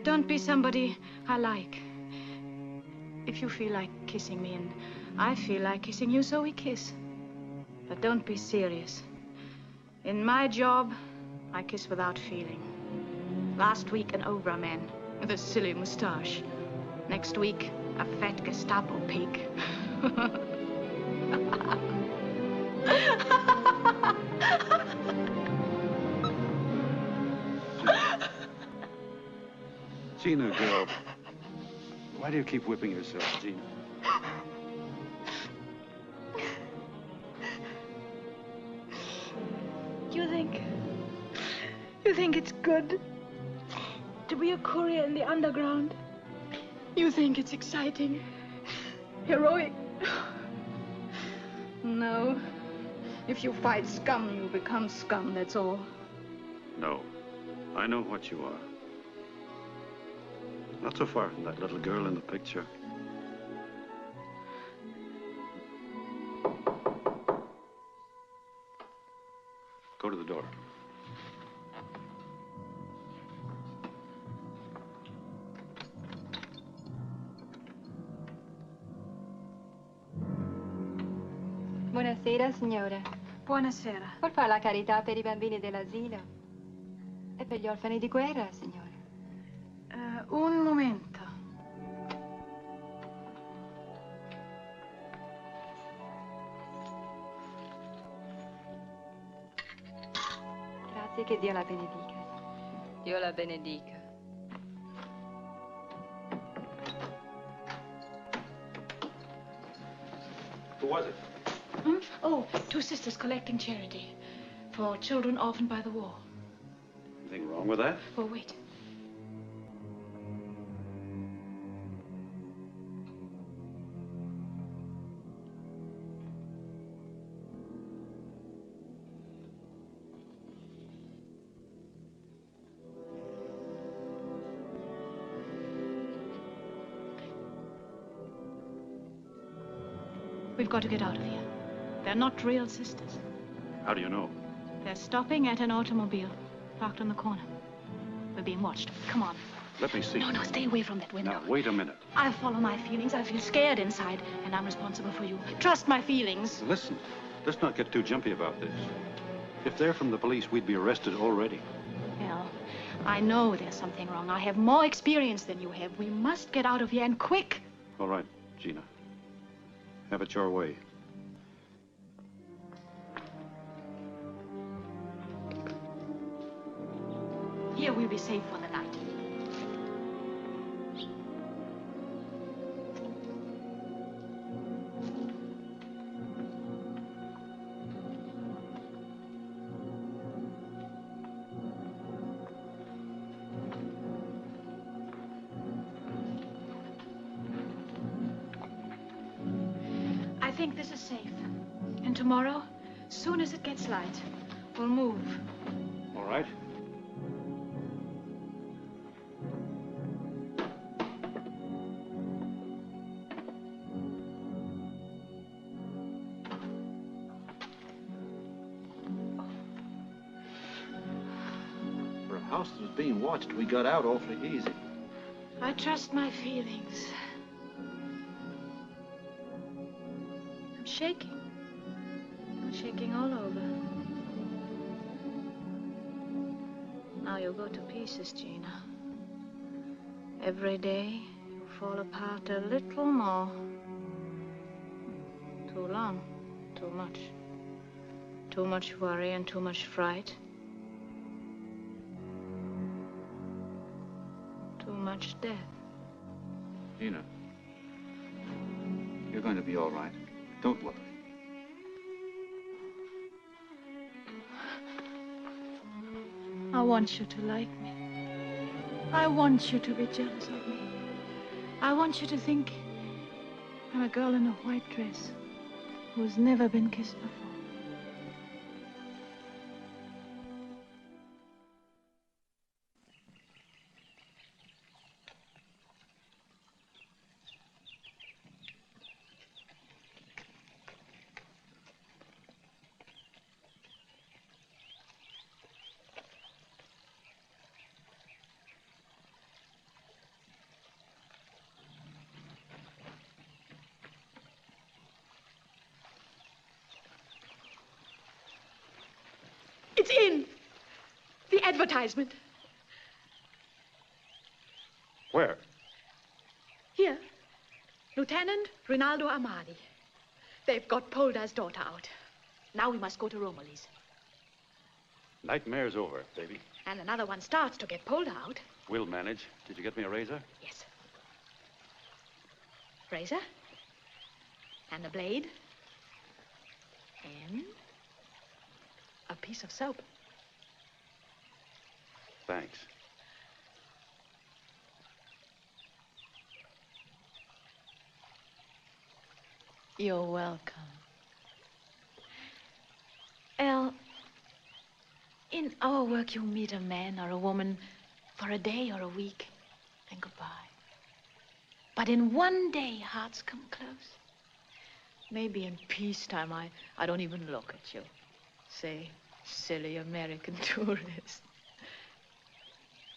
Don't be somebody I like. If you feel like kissing me and I feel like kissing you, so we kiss. But don't be serious. In my job, I kiss without feeling. Last week, an Obra man with a silly mustache. Next week, a fat Gestapo pig. Gina, girl. Why do you keep whipping yourself, Gina? You think it's good to be a courier in the underground? You think it's exciting, heroic? No. If you fight scum, you become scum, that's all. No. I know what you are. Not so far from that little girl in the picture. Go to the door. Buonasera, signore. Buonasera. Vuol fare la carità per I bambini dell'asilo? E per gli orfani di guerra, signore? Un momento. Grazie, che Dio la benedica. Dio la benedica. Who was it? Hmm? Oh, 2 sisters collecting charity for children orphaned by the war. Anything wrong with that? Oh, wait. We've got to get out of here. They're not real sisters. How do you know? They're stopping at an automobile parked on the corner. We're being watched. Come on. Let me see. No, stay away from that window. Now, wait a minute. I follow my feelings. I feel scared inside, and I'm responsible for you. Trust my feelings. Listen, let's not get too jumpy about this. If they're from the police, we'd be arrested already. Well, I know there's something wrong. I have more experience than you have. We must get out of here, and quick. All right, Gina. Have it your way. Here we'll be safe for the night. I think this is safe. And tomorrow, soon as it gets light, we'll move. All right. For a house that was being watched, we got out awfully easy. I trust my feelings. I'm shaking. I'm shaking all over. Now you'll go to pieces, Gina. Every day, you fall apart a little more. Too long, too much. Too much worry and too much fright. Too much death. Gina, going to be all right. Don't worry. I want you to like me. I want you to be jealous of me. I want you to think I'm a girl in a white dress who's never been kissed before. It's in. The advertisement. Where? Here. Lieutenant Rinaldo Amadi. They've got Poldar's daughter out. Now we must go to Romilly's. Nightmare's over, baby. And another one starts to get Poldar out. We'll manage. Did you get me a razor? Yes. Razor. And a blade. And a piece of soap. Thanks. You're welcome. Elle, in our work you meet a man or a woman for a day or a week, then goodbye. But in one day, hearts come close. Maybe in peacetime, I don't even look at you. Say, silly American tourist.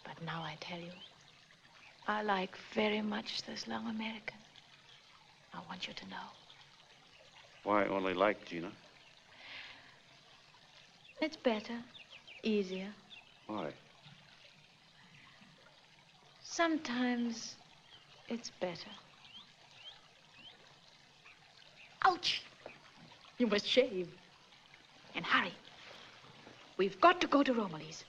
But now I tell you, I like very much this long American. I want you to know. Why only like, Gina? It's better, easier. Why? Sometimes it's better. Ouch! You must shave. And hurry. We've got to go to Romilly's.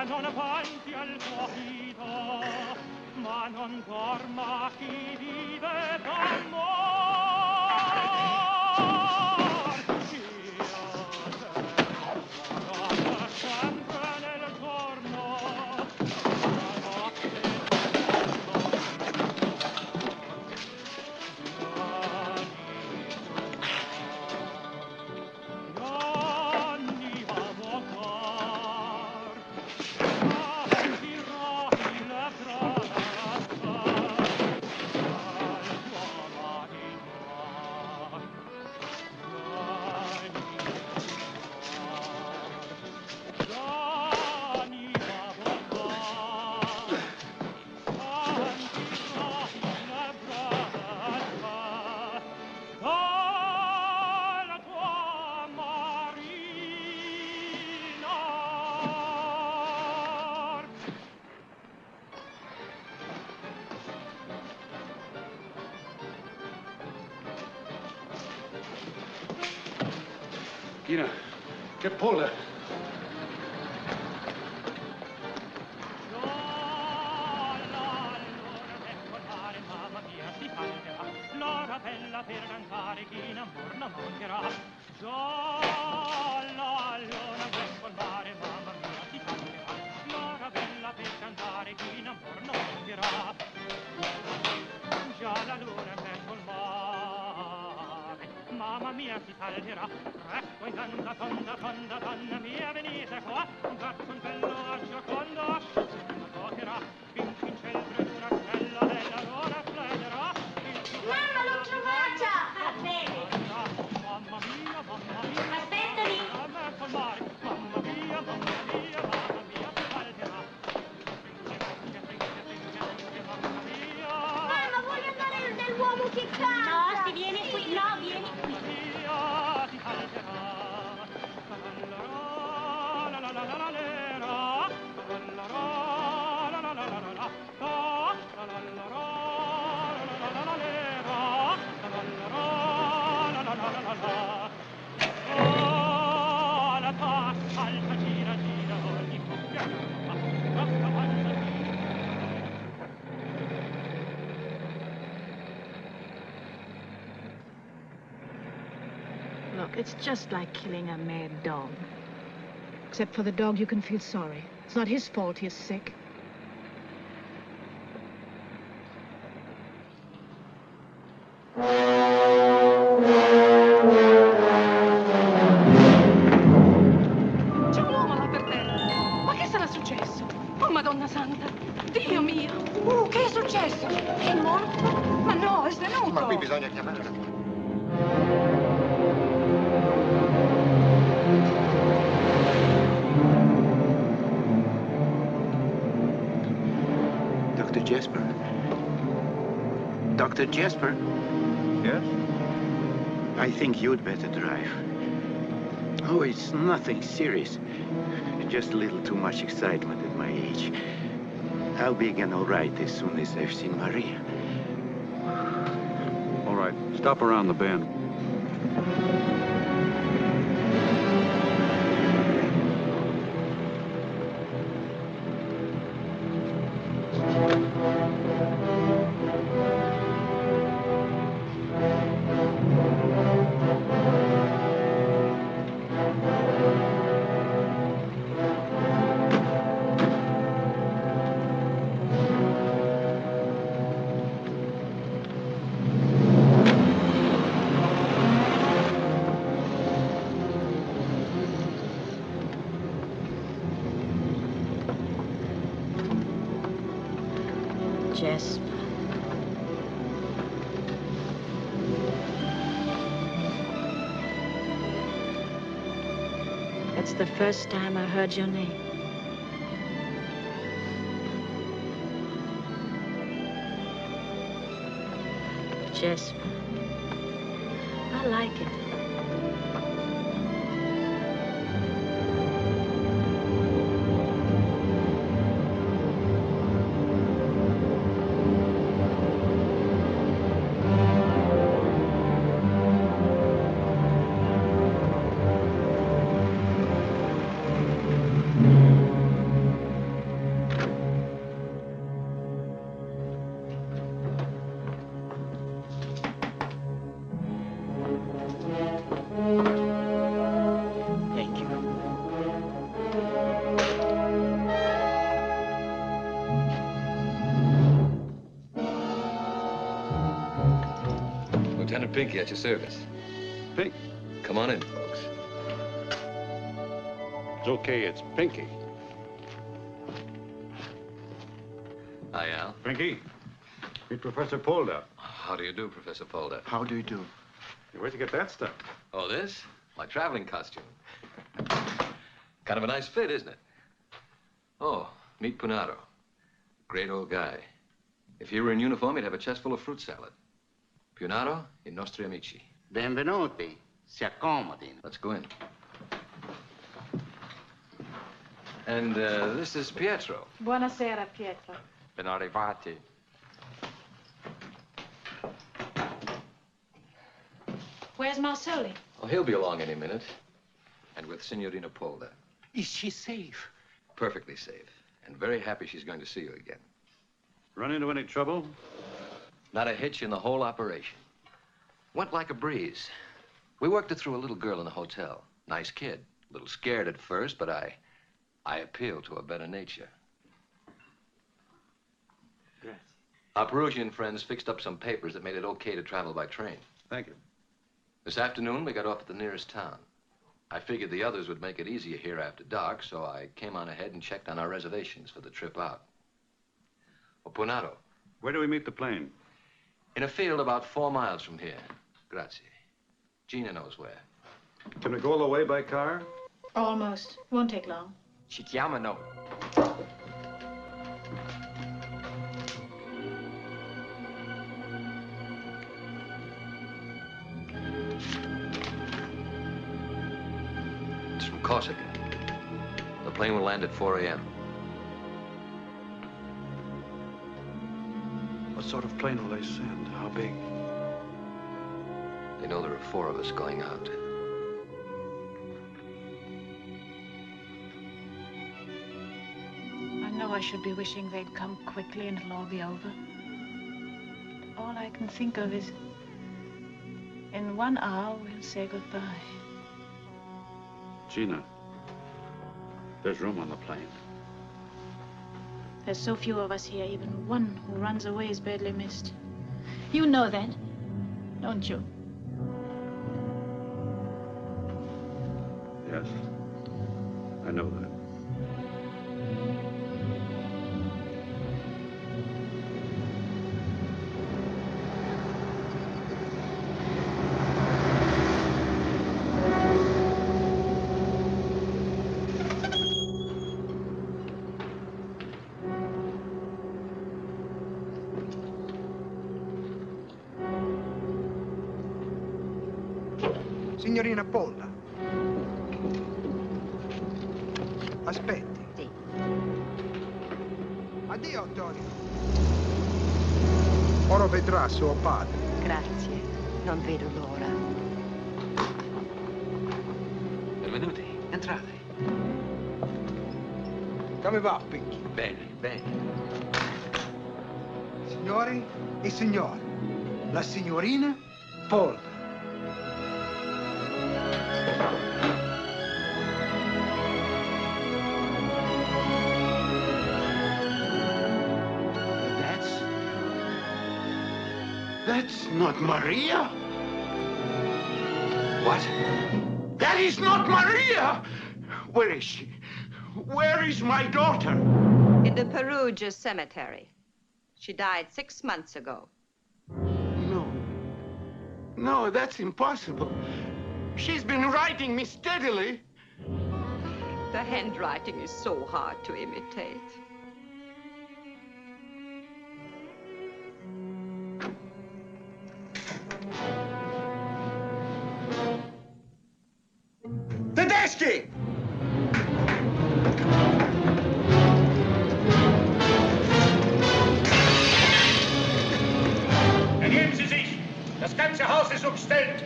Non avanti al tuo fido, ma non dorma chi vive d'amor. Io te sempre nel giorno, la notte Gina, get Polder. L'ora bella per cantare chi in amor non mancherà. Già la luna verso il mare, mamma mia, si canterà. L'ora bella per cantare chi in amor non mancherà. Già la luna verso il mare, mamma mia si salverà. Ecco in tanta tonda, tonda, donna mia, venite qua, un cazzo un bello a Gioconda, la toccherà, finché in cielo una stella della luna splederà. Mamma, non c'è bacia! Va bene. Mamma mia, aspettami. a me col mare, mamma mia, mamma mia, si salverà. Mamma, voglio andare nell'uomo che canta! No, si viene qui, no, vieni qui. Si salverà. La la la la la lera, la la la la la la la la la, la la la la lera, la la la la la la. Oh, la tua salta gira gira ogni coppia raccomanda. Look, it's just like killing a mad dog. Except for the dog, you can feel sorry. It's not his fault he's sick. C'è un uomo là per terra. Ma che sarà successo? Oh, Madonna Santa! Dio mio! Che è successo? È morto? Ma no, è svenuto! Ma qui bisogna chiamare la cura. Dr. Jasper? Dr. Jasper? Yes? I think you'd better drive. Oh, it's nothing serious. Just a little too much excitement at my age. I'll be again all right as soon as I've seen Maria. All right, stop around the bend. Jasper. That's the first time I heard your name. Jasper. I like it. Thank you. Lieutenant Pinky at your service. Pink? Come on in, folks. It's okay, it's Pinky. Hi, Al. Pinky, meet Professor Polder. How do you do, Professor Polder? How do you do? Where'd you get that stuff? Oh, this? My traveling costume. Kind of a nice fit, isn't it? Oh, meet Punato. Great old guy. If he were in uniform, he'd have a chest full of fruit salad. Punato, I nostri amici. Benvenuti. Si accomodino. Let's go in. And this is Pietro. Buonasera, Pietro. Ben arrivati. Where's Marsoli? Oh, he'll be along any minute. And with Signorina Polda. Is she safe? Perfectly safe. And very happy she's going to see you again. Run into any trouble? Not a hitch in the whole operation. Went like a breeze. We worked it through a little girl in the hotel. Nice kid. A little scared at first, but I appealed to her better nature. Grazie. Our Peruvian friends fixed up some papers that made it okay to travel by train. Thank you. This afternoon, we got off at the nearest town. I figured the others would make it easier here after dark, so I came on ahead and checked on our reservations for the trip out. Punaro. Where do we meet the plane? In a field about 4 miles from here. Grazie. Gina knows where. Can we go all the way by car? Almost. Won't take long. Ci chiamano. It's from Corsica. The plane will land at 4 a.m. What sort of plane will they send? How big? They know there are 4 of us going out. I know I should be wishing they'd come quickly and it'll all be over. But all I can think of is, in 1 hour, we'll say goodbye. Gina, there's room on the plane. There's so few of us here, even one who runs away is badly missed. You know that, don't you? Yes, I know that. Signorina Polla. Aspetti. Sì. Addio, Antonio. Ora vedrà suo padre. Grazie. Non vedo l'ora. Benvenuti. Entrate. Come va, Pinky? Bene, bene. Signori e signore, la signorina Polla. That's not Maria. What? That is not Maria! Where is she? Where is my daughter? In the Perugia cemetery. She died 6 months ago. No. No, that's impossible. She's been writing me steadily. The handwriting is so hard to imitate. Tedeschi! Ergeben Sie sich! Das ganze Haus ist umstellt.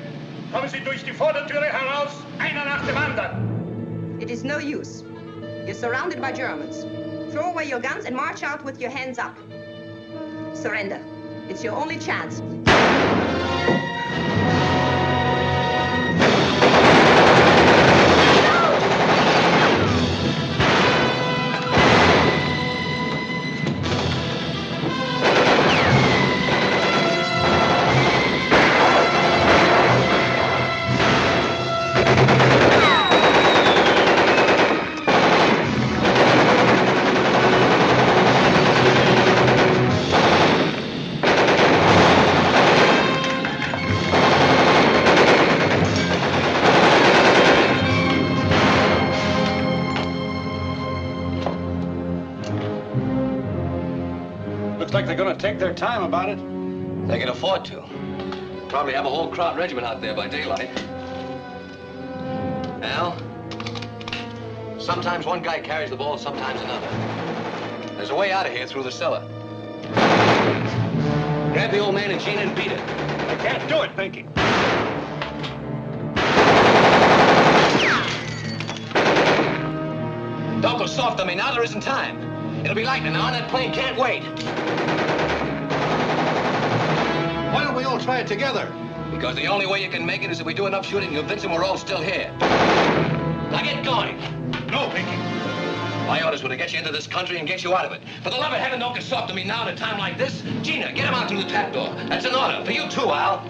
Kommen Sie durch die Vordertüre heraus, einer nach dem anderen. It is no use. You're surrounded by Germans. Throw away your guns and march out with your hands up. Surrender. It's your only chance. Looks like they're gonna take their time about it. They can afford to. Probably have a whole Kraut regiment out there by daylight. Al, sometimes one guy carries the ball, sometimes another. There's a way out of here through the cellar. Grab the old man and Gina and beat it. I can't do it, Pinky. Don't go soft on me now, there isn't time. It'll be lightning now, and that plane can't wait. Why don't we all try it together? Because the only way you can make it is if we do enough shooting to convince them we're all still here. Now get going. No, Pinky. My orders were to get you into this country and get you out of it. For the love of heaven, don't get soft on me now at a time like this. Gina, get him out through the trapdoor. That's an order. For you too, Al.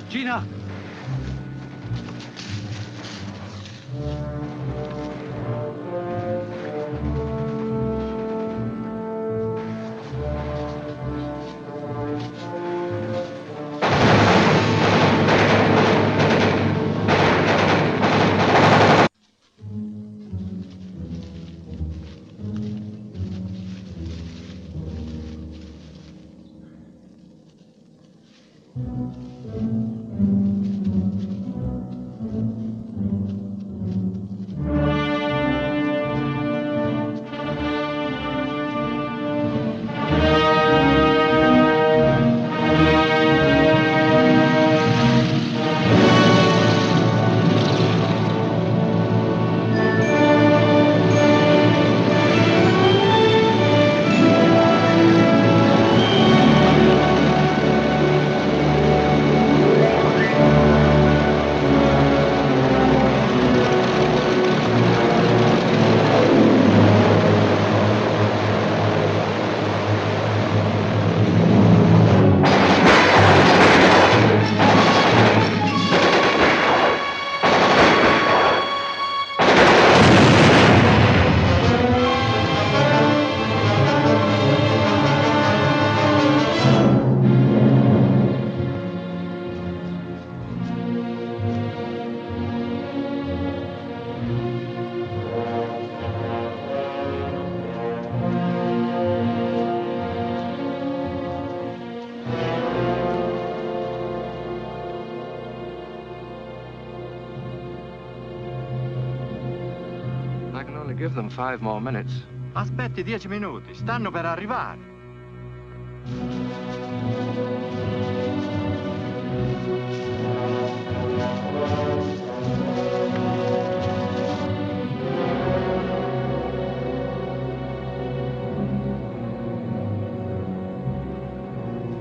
Gina! I can only give them 5 more minutes. Aspetti 10 minuti, stanno per arrivare.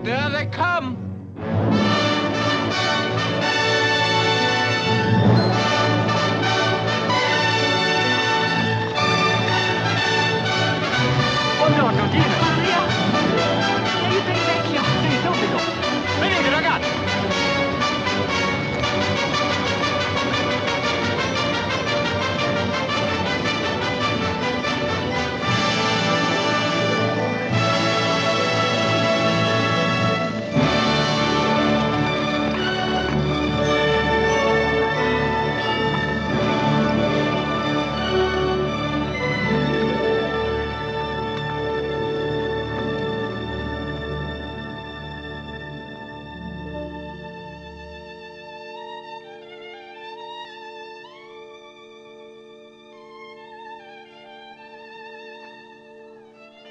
There they come! Buongiorno, Gina! Maria! Aiuto il vecchio! Sì, subito! Venite, ragazzi!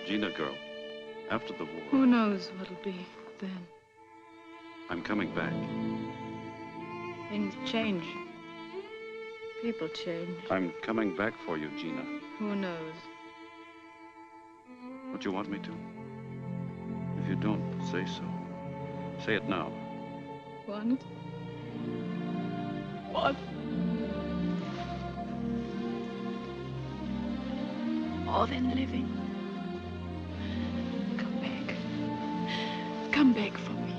Gina, girl, after the war, Who knows what'll be then? I'm coming back. Things change. People change. I'm coming back for you, Gina. Who knows? What you want me to? If you don't, say so. Say it now. Want? What? More than living. Come back. Come back for me.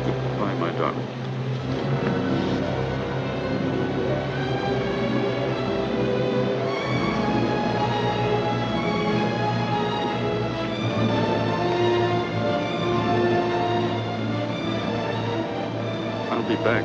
Goodbye, my darling. I'll be back.